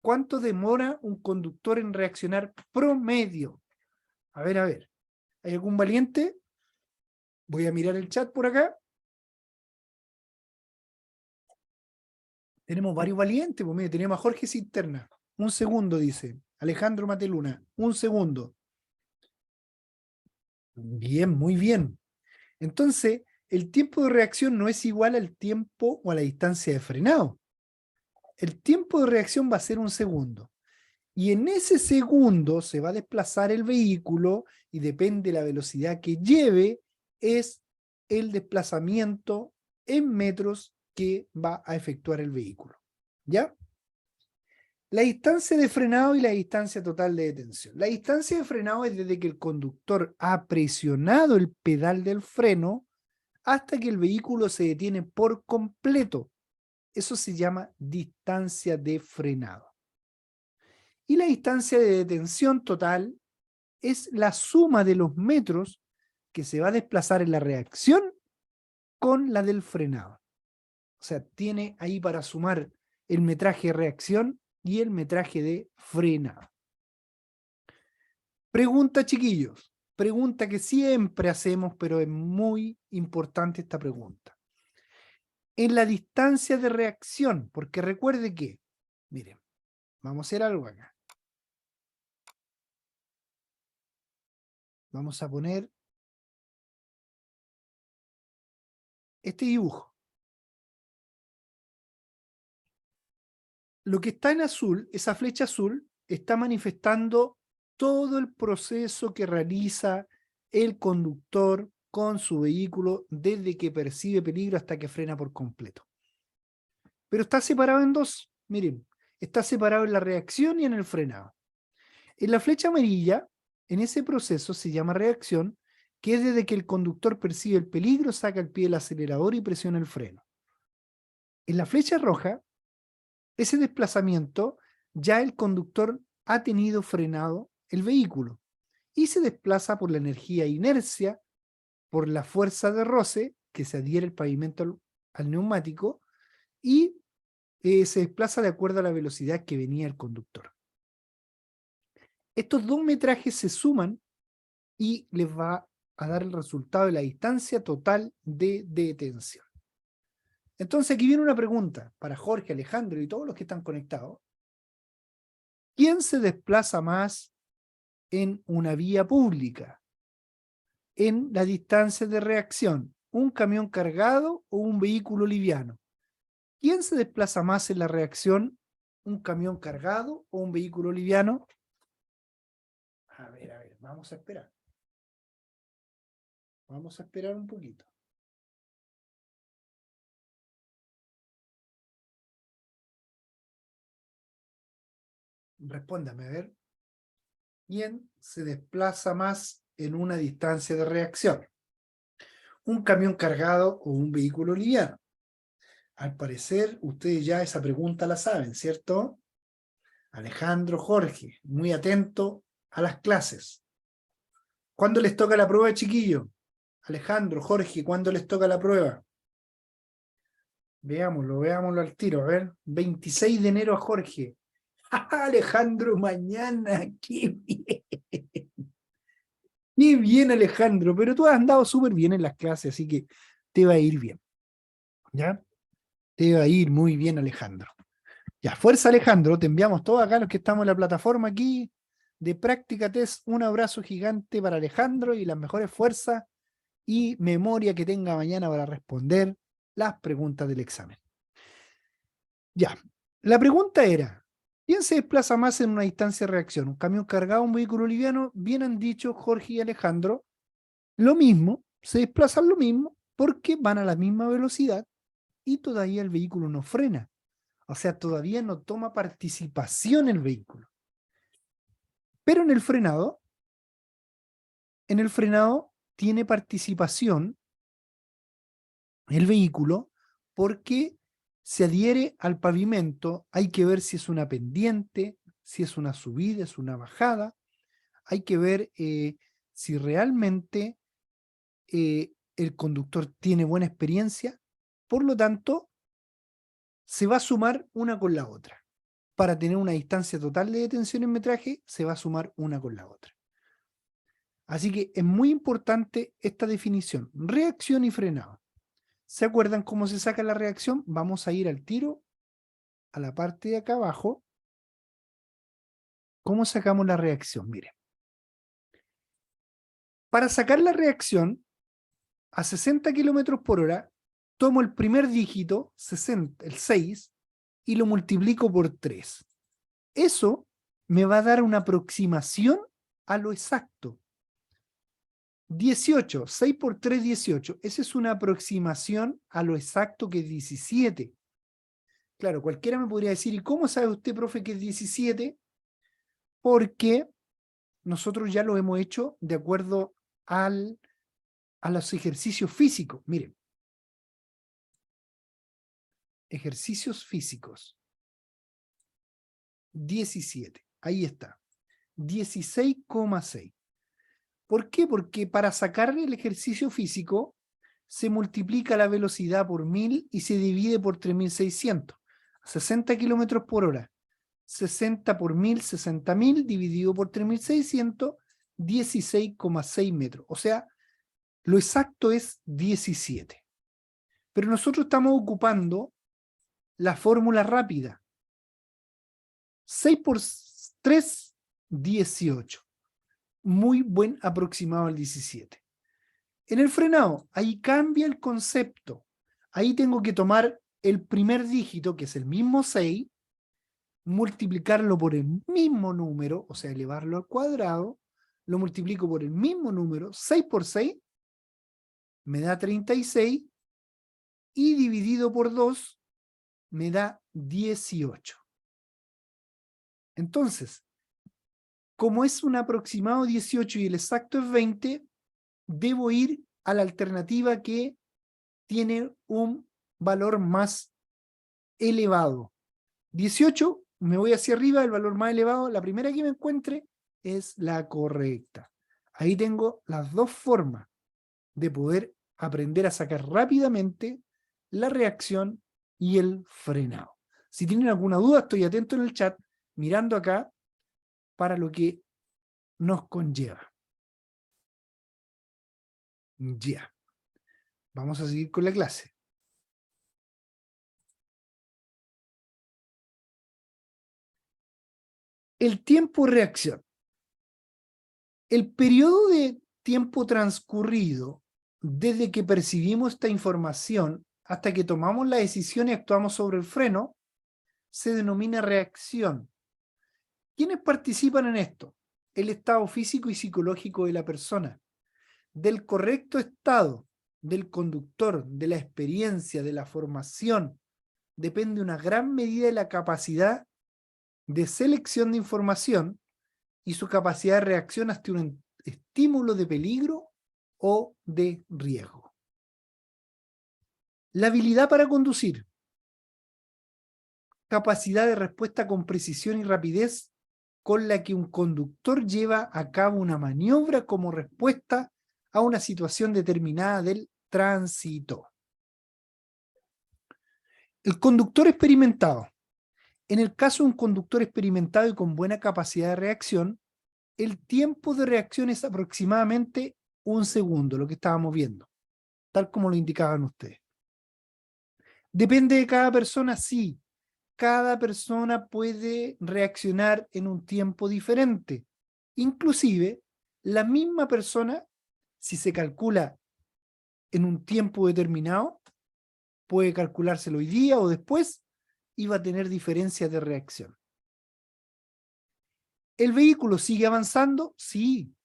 A: ¿Cuánto demora un conductor en reaccionar promedio? A ver, a ver. ¿Hay algún valiente? Voy a mirar el chat por acá. Tenemos varios valientes. Pues mire, tenemos a Jorge Cisterna. Un segundo, dice. Alejandro Mateluna. Un segundo. Bien, muy bien. Entonces, el tiempo de reacción no es igual al tiempo o a la distancia de frenado. El tiempo de reacción va a ser un segundo. Y en ese segundo se va a desplazar el vehículo y depende de la velocidad que lleve, es el desplazamiento en metros que va a efectuar el vehículo. ¿Ya? La distancia de frenado y la distancia total de detención. La distancia de frenado es desde que el conductor ha presionado el pedal del freno hasta que el vehículo se detiene por completo. Eso se llama distancia de frenado. Y la distancia de detención total es la suma de los metros que se va a desplazar en la reacción con la del frenado. O sea, tiene ahí para sumar el metraje de reacción y el metraje de frenado. Pregunta, chiquillos. Pregunta que siempre hacemos, pero es muy importante esta pregunta. En la distancia de reacción, porque recuerde que, miren, vamos a hacer algo acá. Vamos a poner este dibujo. Lo que está en azul, esa flecha azul, está manifestando todo el proceso que realiza el conductor con su vehículo desde que percibe peligro hasta que frena por completo. Pero está separado en dos. Miren, está separado en la reacción y en el frenado. En la flecha amarilla, en ese proceso se llama reacción, que es desde que el conductor percibe el peligro, saca el pie del acelerador y presiona el freno. En la flecha roja, ese desplazamiento, ya el conductor ha tenido frenado el vehículo y se desplaza por la energía e inercia, por la fuerza de roce que se adhiere el pavimento al neumático y se desplaza de acuerdo a la velocidad que venía el conductor. Estos dos metrajes se suman y les va a dar el resultado de la distancia total de detención. Entonces aquí viene una pregunta para Jorge, Alejandro y todos los que están conectados. ¿Quién se desplaza más en una vía pública? En la distancia de reacción, ¿un camión cargado o un vehículo liviano? ¿Quién se desplaza más en la reacción, un camión cargado o un vehículo liviano? A ver, vamos a esperar. Vamos a esperar un poquito. Respóndame, a ver. ¿Quién se desplaza más en una distancia de reacción? ¿Un camión cargado o un vehículo liviano? Al parecer, ustedes ya esa pregunta la saben, ¿cierto? Alejandro, Jorge, muy atento a las clases. ¿Cuándo les toca la prueba, chiquillo? Alejandro, Jorge, ¿cuándo les toca la prueba? Veámoslo al tiro, a ver. 26 de enero a Jorge. Alejandro, mañana, qué bien. Qué bien, Alejandro, pero tú has andado súper bien en las clases, así que te va a ir bien. ¿Ya? Te va a ir muy bien, Alejandro. Ya, fuerza, Alejandro, te enviamos todos acá los que estamos en la plataforma aquí de Práctica Test. Un abrazo gigante para Alejandro y las mejores fuerzas y memoria que tenga mañana para responder las preguntas del examen. Ya, la pregunta era, ¿Quién se desplaza más en una distancia de reacción? ¿Un camión cargado, un vehículo liviano? Bien han dicho Jorge y Alejandro. Lo mismo, se desplazan lo mismo porque van a la misma velocidad y todavía el vehículo no frena. O sea, todavía no toma participación el vehículo. Pero en el frenado tiene participación el vehículo porque se adhiere al pavimento. Hay que ver si es una pendiente, si es una subida, es una bajada. Hay que ver si realmente el conductor tiene buena experiencia. Por lo tanto, se va a sumar una con la otra. Para tener una distancia total de detención en metraje, se va a sumar una con la otra. Así que es muy importante esta definición, reacción y frenado. ¿Se acuerdan cómo se saca la reacción? Vamos a ir al tiro, a la parte de acá abajo. ¿Cómo sacamos la reacción? Miren. Para sacar la reacción a 60 kilómetros por hora, tomo el primer dígito, 60, el 6, y lo multiplico por 3. Eso me va a dar una aproximación a lo exacto. 18, 6 por 3, 18. Esa es una aproximación a lo exacto que es 17. Claro, cualquiera me podría decir, ¿y cómo sabe usted, profe, que es 17? Porque nosotros ya lo hemos hecho de acuerdo a los ejercicios físicos. Miren, ejercicios físicos. 17, ahí está. 16,6. ¿Por qué? Porque para sacar el ejercicio físico se multiplica la velocidad por 1000 y se divide por 3600. 60 kilómetros por hora. 60 por 1000, 60.000 dividido por 3600, 16,6 metros. O sea, lo exacto es 17. Pero nosotros estamos ocupando la fórmula rápida. 6 por 3, 18. Muy buen aproximado al 17. En el frenado, ahí cambia el concepto. Ahí tengo que tomar el primer dígito, que es el mismo 6, multiplicarlo por el mismo número, o sea, elevarlo al cuadrado, lo multiplico por el mismo número, 6 por 6, me da 36, y dividido por 2, me da 18. Entonces, como es un aproximado 18 y el exacto es 20, debo ir a la alternativa que tiene un valor más elevado. 18, me voy hacia arriba, el valor más elevado, la primera que me encuentre es la correcta. Ahí tengo las dos formas de poder aprender a sacar rápidamente la reacción y el frenado. Si tienen alguna duda, estoy atento en el chat, mirando acá para lo que nos conlleva. Ya. Vamos a seguir con la clase. El tiempo de reacción. El periodo de tiempo transcurrido desde que percibimos esta información hasta que tomamos la decisión y actuamos sobre el freno se denomina reacción. ¿Quiénes participan en esto? El estado físico y psicológico de la persona, del correcto estado del conductor, de la experiencia, de la formación, depende una gran medida de la capacidad de selección de información y su capacidad de reacción ante un estímulo de peligro o de riesgo. La habilidad para conducir. Capacidad de respuesta con precisión y rapidez con la que un conductor lleva a cabo una maniobra como respuesta a una situación determinada del tránsito. El conductor experimentado. En el caso de un conductor experimentado y con buena capacidad de reacción, el tiempo de reacción es aproximadamente 1 segundo, lo que estábamos viendo, tal como lo indicaban ustedes. Depende de cada persona, sí. Cada persona puede reaccionar en un tiempo diferente. Inclusive, la misma persona, si se calcula en un tiempo determinado, puede calculárselo hoy día o después y va a tener diferencias de reacción. ¿El vehículo sigue avanzando? Sí,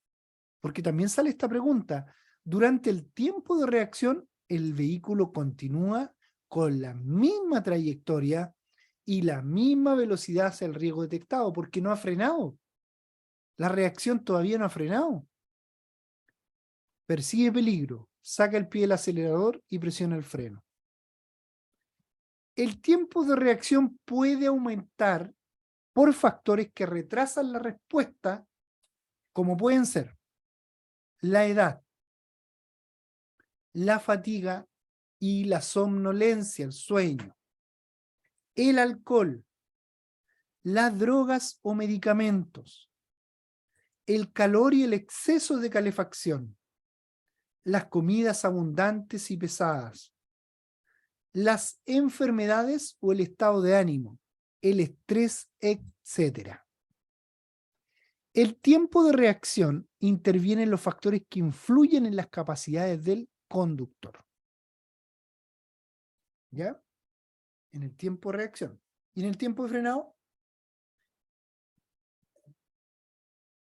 A: porque también sale esta pregunta. Durante el tiempo de reacción, el vehículo continúa con la misma trayectoria y la misma velocidad hacia el riesgo detectado, porque no ha frenado. La reacción todavía no ha frenado. Percibe peligro, saca el pie del acelerador y presiona el freno. El tiempo de reacción puede aumentar por factores que retrasan la respuesta, como pueden ser la edad, la fatiga y la somnolencia, el sueño, el alcohol, las drogas o medicamentos, el calor y el exceso de calefacción, las comidas abundantes y pesadas, las enfermedades o el estado de ánimo, el estrés, etc. El tiempo de reacción interviene en los factores que influyen en las capacidades del conductor. ¿Ya? En el tiempo de reacción. ¿Y en el tiempo de frenado?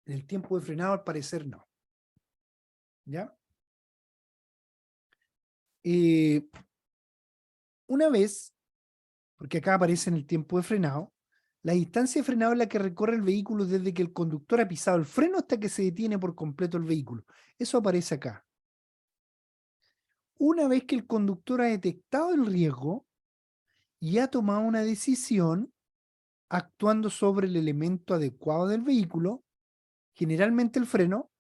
A: En el tiempo de frenado, al parecer, no. ¿Ya? Una vez, porque acá aparece en el tiempo de frenado, la distancia de frenado es la que recorre el vehículo desde que el conductor ha pisado el freno hasta que se detiene por completo el vehículo. Eso aparece acá. Una vez que el conductor ha detectado el riesgo y ha tomado una decisión actuando sobre el elemento adecuado del vehículo, generalmente el freno,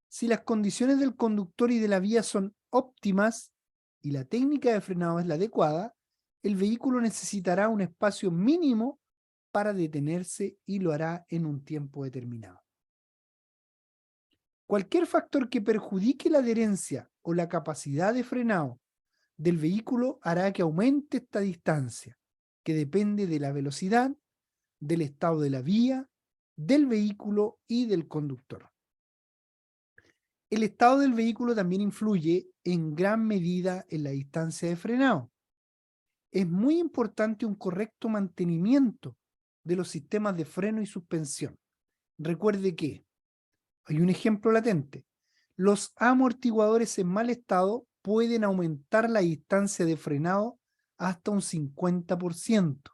A: si las condiciones del conductor y de la vía son óptimas y la técnica de frenado es la adecuada, el vehículo necesitará un espacio mínimo para detenerse y lo hará en un tiempo determinado. Cualquier factor que perjudique la adherencia o la capacidad de frenado del vehículo hará que aumente esta distancia, que depende de la velocidad, del estado de la vía, del vehículo y del conductor. El estado del vehículo también influye en gran medida en la distancia de frenado. Es muy importante un correcto mantenimiento de los sistemas de freno y suspensión. Recuerde que hay un ejemplo latente. Los amortiguadores en mal estado pueden aumentar la distancia de frenado hasta un 50%.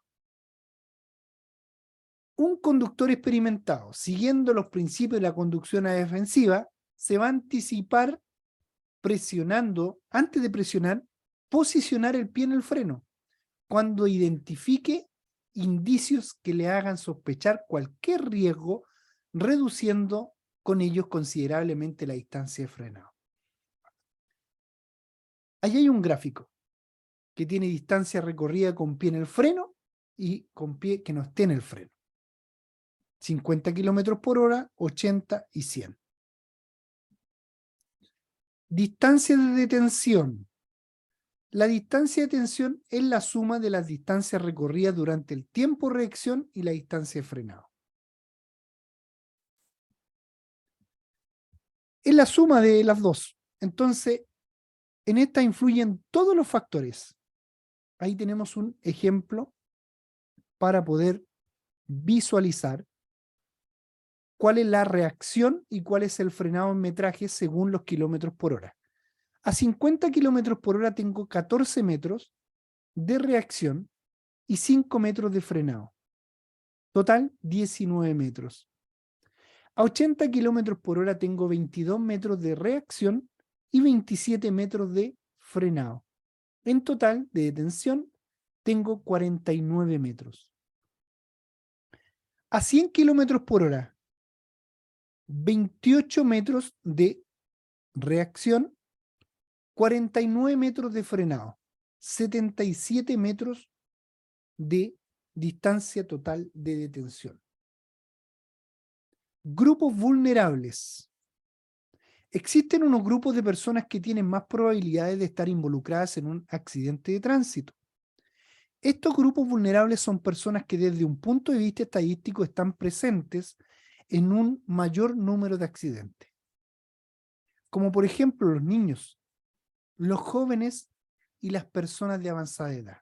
A: Un conductor experimentado, siguiendo los principios de la conducción a defensiva, se va a anticipar presionando, antes de presionar, posicionar el pie en el freno, cuando identifique indicios que le hagan sospechar cualquier riesgo, reduciendo con ellos considerablemente la distancia de frenado. Allí hay un gráfico que tiene distancia recorrida con pie en el freno y con pie que no esté en el freno. 50 kilómetros por hora, 80 y 100. Distancia de detención. La distancia de detención es la suma de las distancias recorridas durante el tiempo de reacción y la distancia de frenado. Es la suma de las dos. Entonces, en esta influyen todos los factores. Ahí tenemos un ejemplo para poder visualizar cuál es la reacción y cuál es el frenado en metraje según los kilómetros por hora. A 50 kilómetros por hora tengo 14 metros de reacción y 5 metros de frenado. Total, 19 metros. A 80 kilómetros por hora tengo 22 metros de reacción y 27 metros de frenado. En total, de detención, tengo 49 metros. A 100 kilómetros por hora, 28 metros de reacción, 49 metros de frenado, 77 metros de distancia total de detención. Grupos vulnerables. Existen unos grupos de personas que tienen más probabilidades de estar involucradas en un accidente de tránsito. Estos grupos vulnerables son personas que desde un punto de vista estadístico están presentes en un mayor número de accidentes. Como por ejemplo los niños, los jóvenes y las personas de avanzada edad.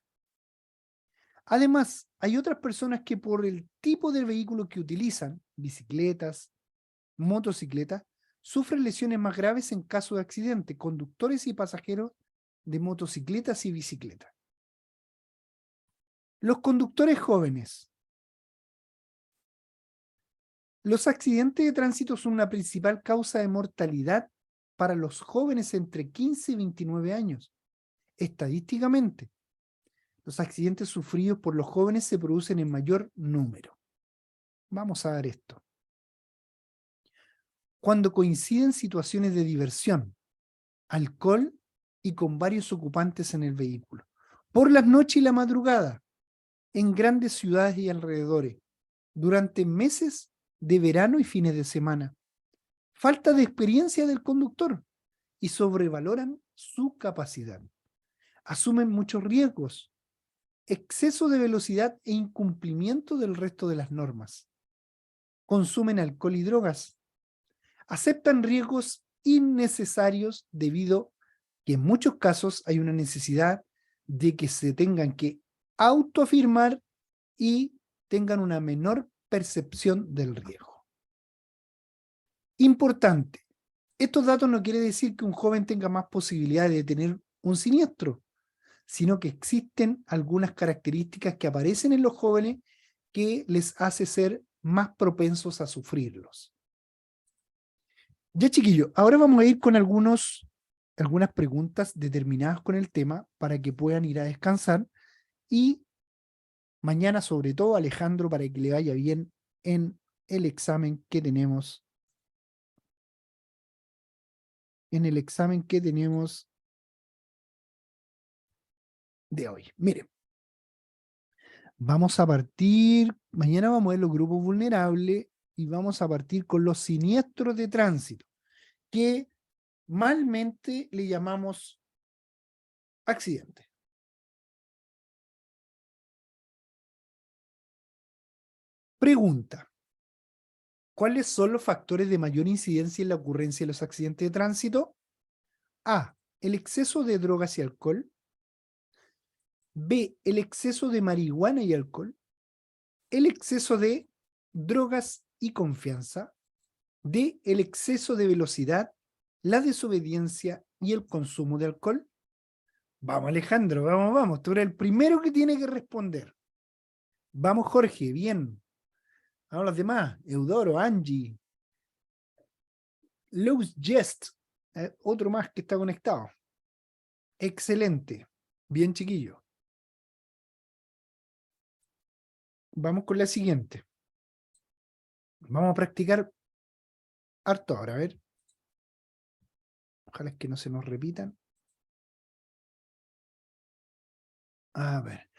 A: Además, hay otras personas que por el tipo de vehículo que utilizan bicicletas, motocicletas, sufren lesiones más graves en caso de accidente, conductores y pasajeros de motocicletas y bicicletas. Los conductores jóvenes. Los accidentes de tránsito son una principal causa de mortalidad para los jóvenes entre 15 y 29 años. Estadísticamente, los accidentes sufridos por los jóvenes se producen en mayor número. Vamos a ver esto. Cuando coinciden situaciones de diversión, alcohol y con varios ocupantes en el vehículo. Por las noches y la madrugada, en grandes ciudades y alrededores, durante meses de verano y fines de semana. Falta de experiencia del conductor y sobrevaloran su capacidad. Asumen muchos riesgos, exceso de velocidad e incumplimiento del resto de las normas. Consumen alcohol y drogas. Aceptan riesgos innecesarios debido a que en muchos casos hay una necesidad de que se tengan que autoafirmar y tengan una menor percepción del riesgo. Importante, estos datos no quiere decir que un joven tenga más posibilidades de tener un siniestro, sino que existen algunas características que aparecen en los jóvenes que les hace ser más propensos a sufrirlos. Ya, chiquillos, ahora vamos a ir con algunas preguntas determinadas con el tema para que puedan ir a descansar y mañana, sobre todo, Alejandro, para que le vaya bien en el examen que tenemos. De hoy. Miren, vamos a partir, mañana vamos a ver los grupos vulnerables y vamos a partir con los siniestros de tránsito, que malmente le llamamos accidente. Pregunta: ¿cuáles son los factores de mayor incidencia en la ocurrencia de los accidentes de tránsito? A, el exceso de drogas y alcohol. B, el exceso de marihuana y alcohol. El exceso de drogas y confianza. D, el exceso de velocidad, la desobediencia y el consumo de alcohol. Vamos, Alejandro, vamos. Tú eres el primero que tiene que responder. Vamos, Jorge, bien. Vamos los demás. Eudoro, Angie. Luz Jest, otro más que está conectado. Excelente. Bien, chiquillo. Vamos con la siguiente. Vamos a practicar harto ahora, a ver. Ojalá que no se nos repitan. A ver.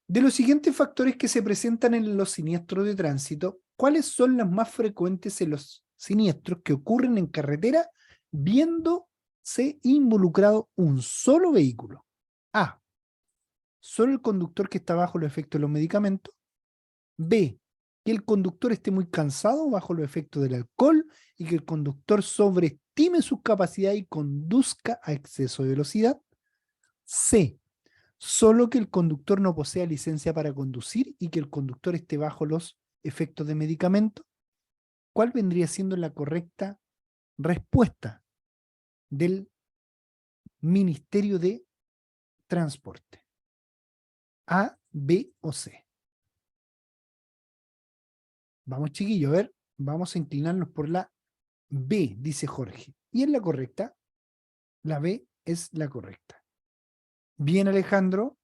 A: De los siguientes factores que se presentan en los siniestros de tránsito, ¿cuáles son los más frecuentes en los siniestros que ocurren en carretera viéndose involucrado un solo vehículo? A, solo el conductor que está bajo los efectos de los medicamentos. B, que el conductor esté muy cansado bajo los efectos del alcohol y que el conductor sobreestime sus capacidades y conduzca a exceso de velocidad. C, solo que el conductor no posea licencia para conducir y que el conductor esté bajo los efectos de medicamento. ¿Cuál vendría siendo la correcta respuesta del Ministerio de Transporte? A, B o C. Vamos, chiquillos, a ver, vamos a inclinarnos por la B, dice Jorge. ¿Y es la correcta? La B es la correcta. Bien, Alejandro,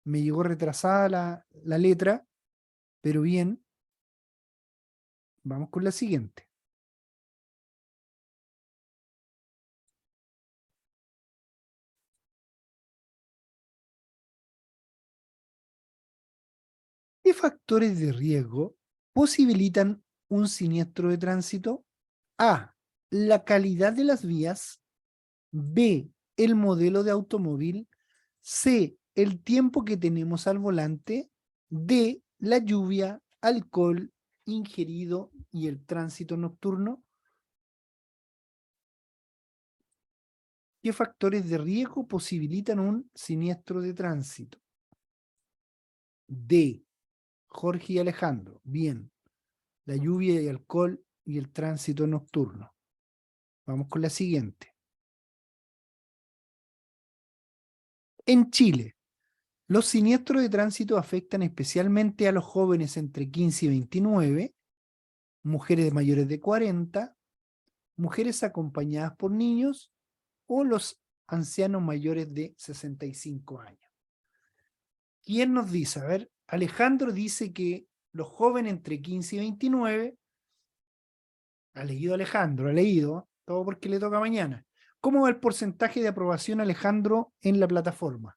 A: me llegó retrasada la letra, pero bien. Vamos con la siguiente. ¿Qué factores de riesgo posibilitan un siniestro de tránsito? A, la calidad de las vías. B, el modelo de automóvil. C, el tiempo que tenemos al volante. D, la lluvia, alcohol ingerido y el tránsito nocturno. ¿Qué factores de riesgo posibilitan un siniestro de tránsito? D, Jorge y Alejandro. Bien. la lluvia y alcohol y el tránsito nocturno. Vamos con la siguiente. En Chile, los siniestros de tránsito afectan especialmente a los jóvenes entre 15 y 29, mujeres mayores de 40, mujeres acompañadas por niños o los ancianos mayores de 65 años. ¿Quién nos dice? A ver, Alejandro dice que los jóvenes entre 15 y 29, ha leído Alejandro, ha leído, todo porque le toca mañana. ¿Cómo va el porcentaje de aprobación, Alejandro, en la plataforma?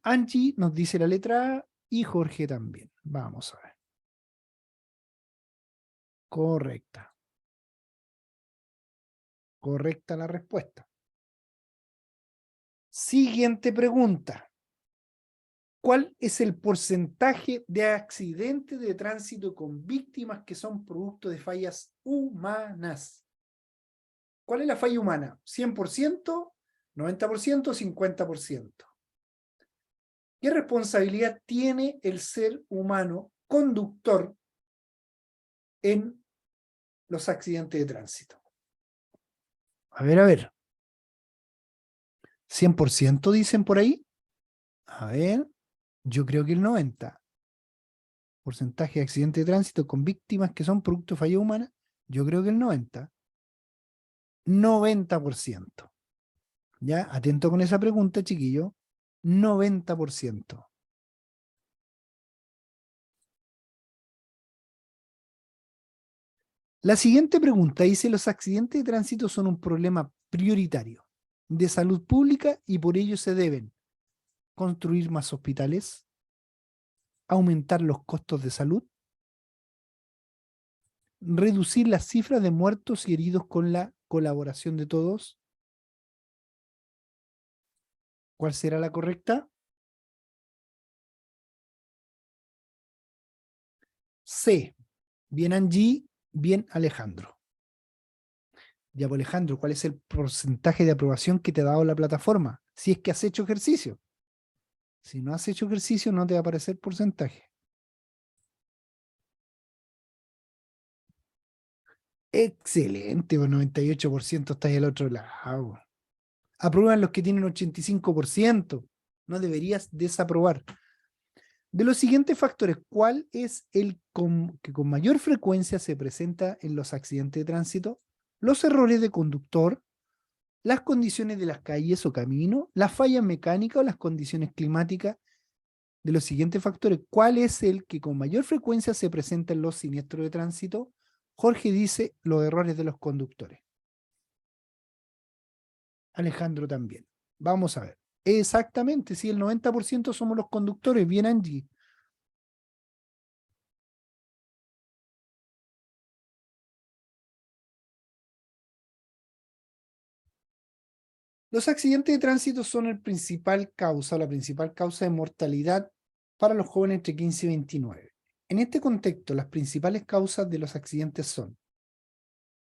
A: Angie nos dice la letra A y Jorge también. Vamos a ver. Correcta. Correcta la respuesta. Siguiente pregunta. ¿Cuál es el porcentaje de accidentes de tránsito con víctimas que son producto de fallas humanas? ¿Cuál es la falla humana? ¿100%, 90%, 50%? ¿Qué responsabilidad tiene el ser humano conductor en los accidentes de tránsito? A ver. ¿100% dicen por ahí? A ver, yo creo que el 90%. Porcentaje de accidentes de tránsito con víctimas que son producto de falla humana, yo creo que el 90%. 90%. ¿Ya? Atento con esa pregunta, chiquillo. 90%. La siguiente pregunta dice: los accidentes de tránsito son un problema prioritario de salud pública y por ello se deben construir más hospitales, aumentar los costos de salud, reducir las cifras de muertos y heridos con la colaboración de todos. ¿Cuál será la correcta? C. Bien Angie, bien Alejandro. Ya, pues Alejandro, ¿cuál es el porcentaje de aprobación que te ha dado la plataforma? Si es que has hecho ejercicio. Si no has hecho ejercicio, no te va a aparecer porcentaje. Excelente, pues 98% está ahí al otro lado. Aprueban los que tienen 85%. No deberías desaprobar. De los siguientes factores, ¿cuál es el que con mayor frecuencia se presenta en los accidentes de tránsito? Los errores de conductor, las condiciones de las calles o caminos, las fallas mecánicas o las condiciones climáticas. De los siguientes factores, ¿cuál es el que con mayor frecuencia se presenta en los siniestros de tránsito? Jorge dice los errores de los conductores. Alejandro también. Vamos a ver. Exactamente, si el 90% somos los conductores, bien Angie. Los accidentes de tránsito son la principal causa de mortalidad para los jóvenes entre 15 y 29. En este contexto, las principales causas de los accidentes son: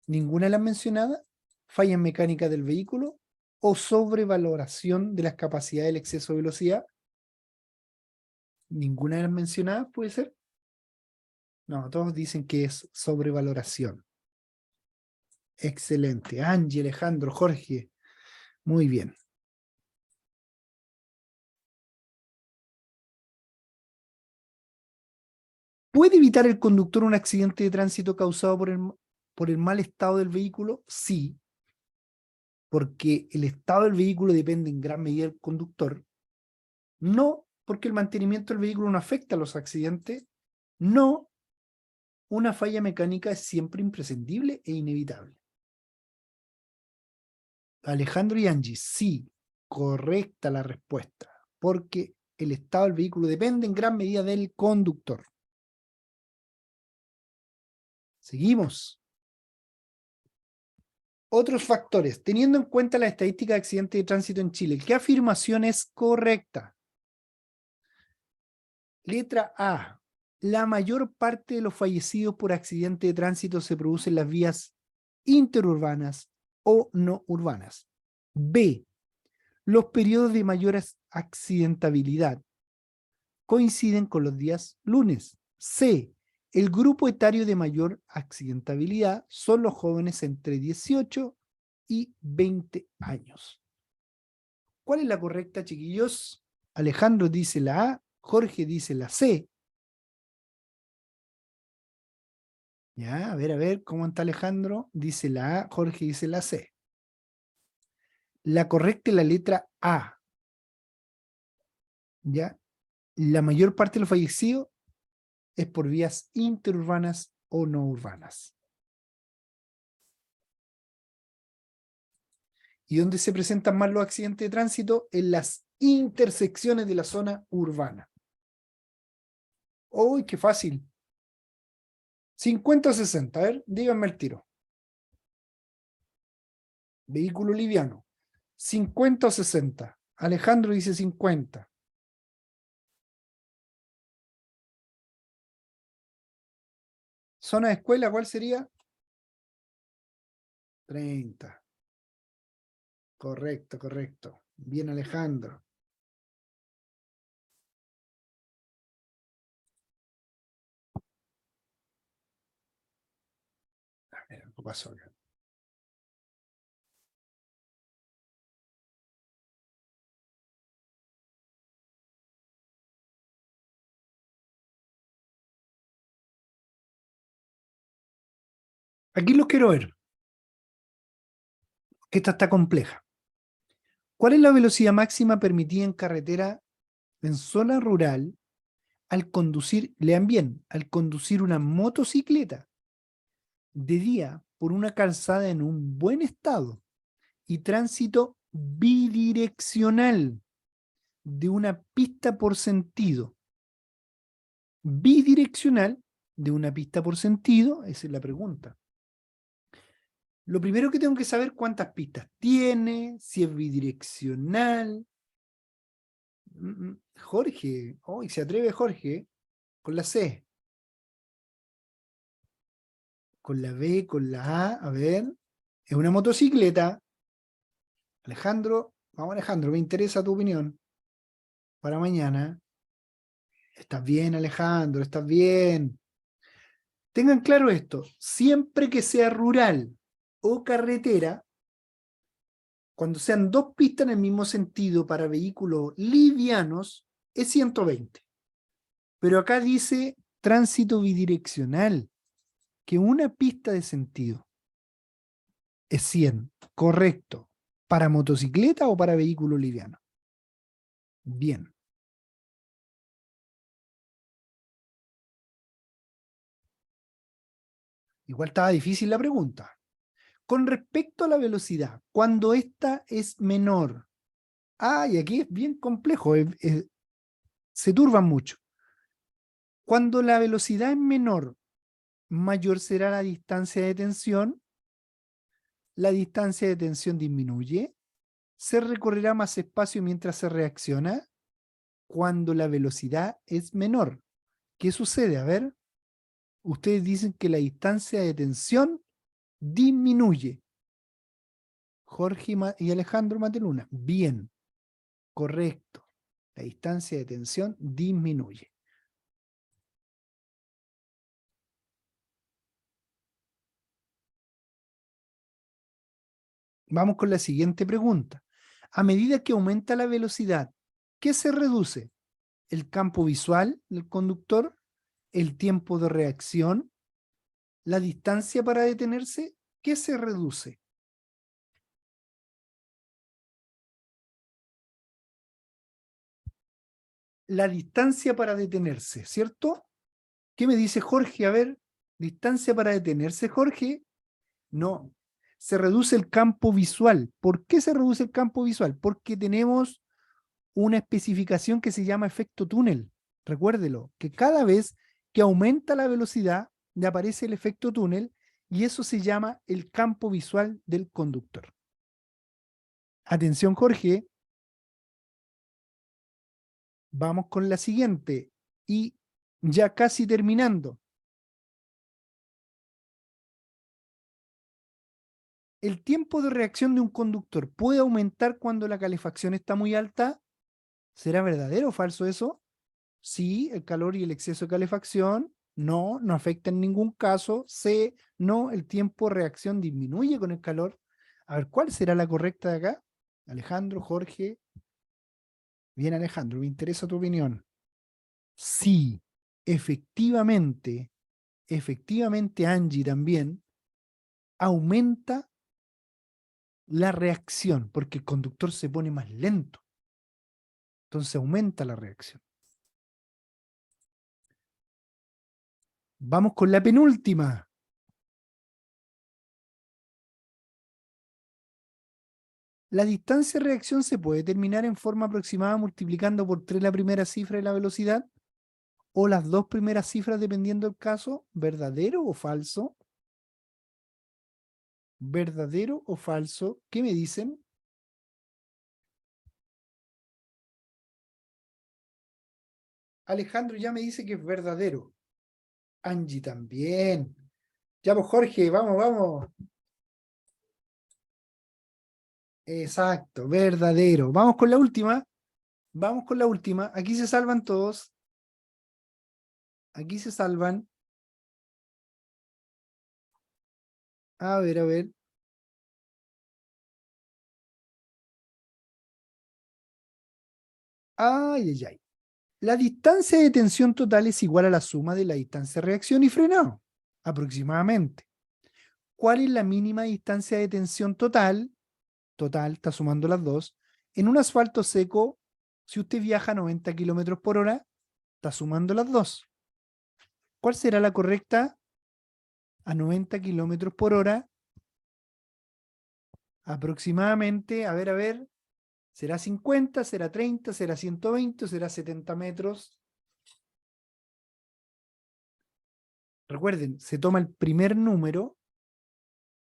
A: ninguna de las mencionadas, fallas mecánicas del vehículo o sobrevaloración de las capacidades del exceso de velocidad. Ninguna de las mencionadas puede ser. No, todos dicen que es sobrevaloración. Excelente. Angie, Alejandro, Jorge. Muy bien. ¿Puede evitar el conductor un accidente de tránsito causado por el mal estado del vehículo? Sí, porque el estado del vehículo depende en gran medida del conductor. No, porque el mantenimiento del vehículo no afecta a los accidentes. No, una falla mecánica es siempre imprescindible e inevitable. Alejandro y Angie, sí, correcta la respuesta, porque el estado del vehículo depende en gran medida del conductor. Seguimos. Otros factores. Teniendo en cuenta la estadística de accidentes de tránsito en Chile, ¿qué afirmación es correcta? Letra A. La mayor parte de los fallecidos por accidente de tránsito se producen en las vías interurbanas o no urbanas. B. Los periodos de mayor accidentabilidad coinciden con los días lunes. C. el grupo etario de mayor accidentabilidad son los jóvenes entre 18 y 20 años. ¿Cuál es la correcta, chiquillos? Alejandro dice la A, Jorge dice la C. Ya, a ver, ¿cómo está Alejandro? Dice la A, Jorge dice la C. La correcta es la letra A. ¿Ya? La mayor parte de los fallecidos es por vías interurbanas o no urbanas. ¿Y dónde se presentan más los accidentes de tránsito? En las intersecciones de la zona urbana. ¡Uy, qué fácil! 50 o 60, a ver, díganme el tiro. Vehículo liviano. 50 o 60. Alejandro dice 50. Zona de escuela, ¿cuál sería? 30. Correcto, correcto. Bien, Alejandro. Mira, ¿qué pasó acá? Aquí lo quiero ver, que esta está compleja. ¿Cuál es la velocidad máxima permitida en carretera en zona rural al conducir, lean bien, al conducir una motocicleta de día por una calzada en un buen estado y tránsito bidireccional de una pista por sentido? Bidireccional de una pista por sentido, esa es la pregunta. Lo primero que tengo que saber cuántas pistas tiene, si es bidireccional. Jorge, hoy se atreve Jorge, con la C, con la B, con la A ver, es una motocicleta. Alejandro, vamos Alejandro, me interesa tu opinión para mañana. Estás bien, Alejandro, estás bien. Tengan claro esto, siempre que sea rural o carretera, cuando sean dos pistas en el mismo sentido para vehículos livianos, es 120. Pero acá dice tránsito bidireccional, que una pista de sentido es 100, correcto. ¿Para motocicleta o para vehículo liviano? Bien. Igual estaba difícil la pregunta. Con respecto a la velocidad, cuando esta es menor. Y aquí es bien complejo, se turban mucho. Cuando la velocidad es menor, mayor será la distancia de tensión. La distancia de tensión disminuye. Se recorrerá más espacio mientras se reacciona. Cuando la velocidad es menor. ¿Qué sucede? A ver, ustedes dicen que la distancia de tensión disminuye. Jorge y Alejandro Mateluna. Bien, correcto. La distancia de tensión disminuye. Vamos con la siguiente pregunta. A medida que aumenta la velocidad, ¿qué se reduce? ¿El campo visual del conductor? ¿El tiempo de reacción? ¿La distancia para detenerse? ¿Qué se reduce? La distancia para detenerse, ¿cierto? ¿Qué me dice Jorge? A ver, distancia para detenerse, Jorge. No, se reduce el campo visual. ¿Por qué se reduce el campo visual? Porque tenemos una especificación que se llama efecto túnel. Recuérdelo, que cada vez que aumenta la velocidad, le aparece el efecto túnel y eso se llama el campo visual del conductor. Atención, Jorge. Vamos con la siguiente y ya casi terminando. ¿El tiempo de reacción de un conductor puede aumentar cuando la calefacción está muy alta? ¿Será verdadero o falso eso? Sí, el calor y el exceso de calefacción No, no afecta en ningún caso. C, no, el tiempo de reacción disminuye con el calor. A ver, ¿cuál será la correcta de acá? Alejandro, Jorge. Bien, Alejandro, me interesa tu opinión. Sí, efectivamente, efectivamente Angie también aumenta la reacción porque el conductor se pone más lento. Entonces aumenta la reacción. Vamos con la penúltima. La distancia de reacción se puede determinar en forma aproximada multiplicando por 3 la primera cifra de la velocidad o las dos primeras cifras dependiendo del caso. ¿Verdadero o falso? ¿Verdadero o falso? ¿Qué me dicen? Alejandro ya me dice que es verdadero. Angie también. Ya pues Jorge, vamos, vamos. Exacto, verdadero. Vamos con la última. Vamos con la última. Aquí se salvan todos. Aquí se salvan. A ver, a ver. Ay, ay, ay. La distancia de tensión total es igual a la suma de la distancia de reacción y frenado, aproximadamente. ¿Cuál es la mínima distancia de tensión total? Total, está sumando las dos. En un asfalto seco, si usted viaja a 90 kilómetros por hora, está sumando las dos. ¿Cuál será la correcta? A 90 kilómetros por hora, aproximadamente, a ver, ¿será 50, será 30, será 120 o será 70 metros? Recuerden, se toma el primer número.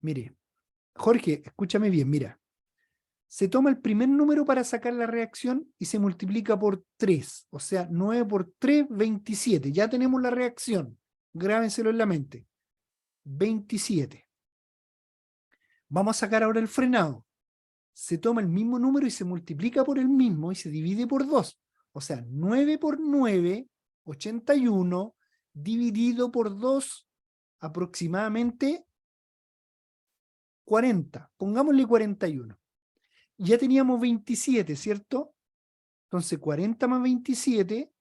A: Mire, Jorge, escúchame bien, mira. Se toma el primer número para sacar la reacción y se multiplica por 3. O sea, 9 por 3, 27. Ya tenemos la reacción. Grábenselo en la mente. 27. Vamos a sacar ahora el frenado. Se toma el mismo número y se multiplica por el mismo y se divide por 2. O sea, 9 por 9, 81, dividido por 2, aproximadamente 40. Pongámosle 41. Ya teníamos 27, ¿cierto? Entonces 40 más 27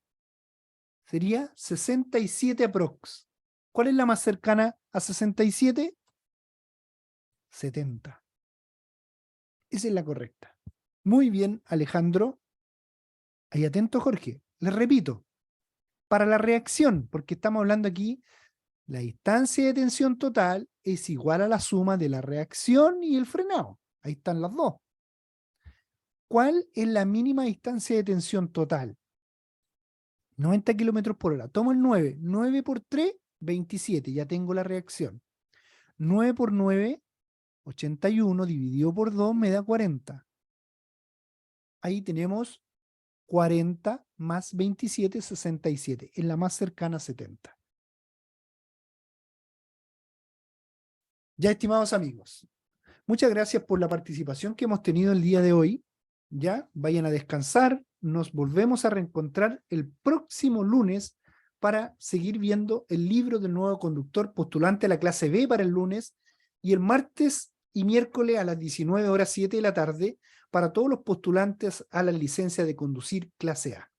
A: sería 67 aprox. ¿Cuál es la más cercana a 67? 70. Esa es la correcta. Muy bien, Alejandro. Ahí atento, Jorge. Les repito, para la reacción, porque estamos hablando aquí, la distancia de tensión total es igual a la suma de la reacción y el frenado. Ahí están las dos. ¿Cuál es la mínima distancia de tensión total? 90 kilómetros por hora. Tomo el 9. 9 por 3, 27. Ya tengo la reacción. 9 por 9, 81 dividido por 2 me da 40. Ahí tenemos 40 más 27, 67. Es la más cercana a 70. Ya, estimados amigos, muchas gracias por la participación que hemos tenido el día de hoy. Ya, vayan a descansar. Nos volvemos a reencontrar el próximo lunes para seguir viendo el libro del nuevo conductor postulante a la clase B para el lunes y el martes y miércoles a las 19 horas 7 de la tarde para todos los postulantes a la licencia de conducir clase A.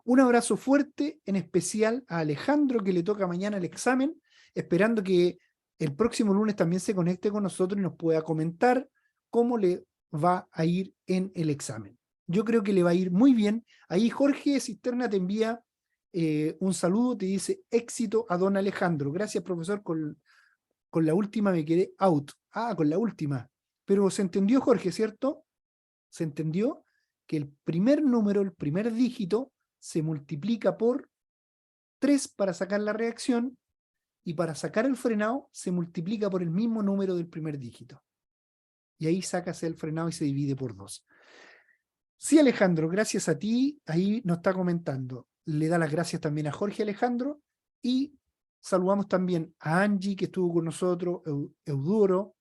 A: Un abrazo fuerte, en especial a Alejandro, que le toca mañana el examen, esperando que el próximo lunes también se conecte con nosotros y nos pueda comentar cómo le va a ir en el examen. Yo creo que le va a ir muy bien. Ahí Jorge Cisterna te envía un saludo, te dice éxito a don Alejandro. Gracias, profesor, con la última me quedé out. Ah, con la última. Pero se entendió, Jorge, ¿cierto? Se entendió que el primer número, el primer dígito, se multiplica por 3 para sacar la reacción y para sacar el frenado se multiplica por el mismo número del primer dígito. Y ahí sacas el frenado y se divide por 2. Sí, Alejandro, gracias a ti. Ahí nos está comentando. Le da las gracias también a Jorge Alejandro y saludamos también a Angie, que estuvo con nosotros, Eudoro,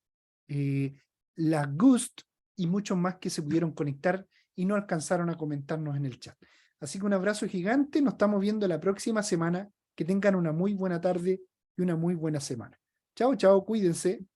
A: la Gust y muchos más que se pudieron conectar y no alcanzaron a comentarnos en el chat. Así que un abrazo gigante. Nos estamos viendo la próxima semana Que tengan una muy buena tarde y una muy buena semana. Chao, chao, cuídense.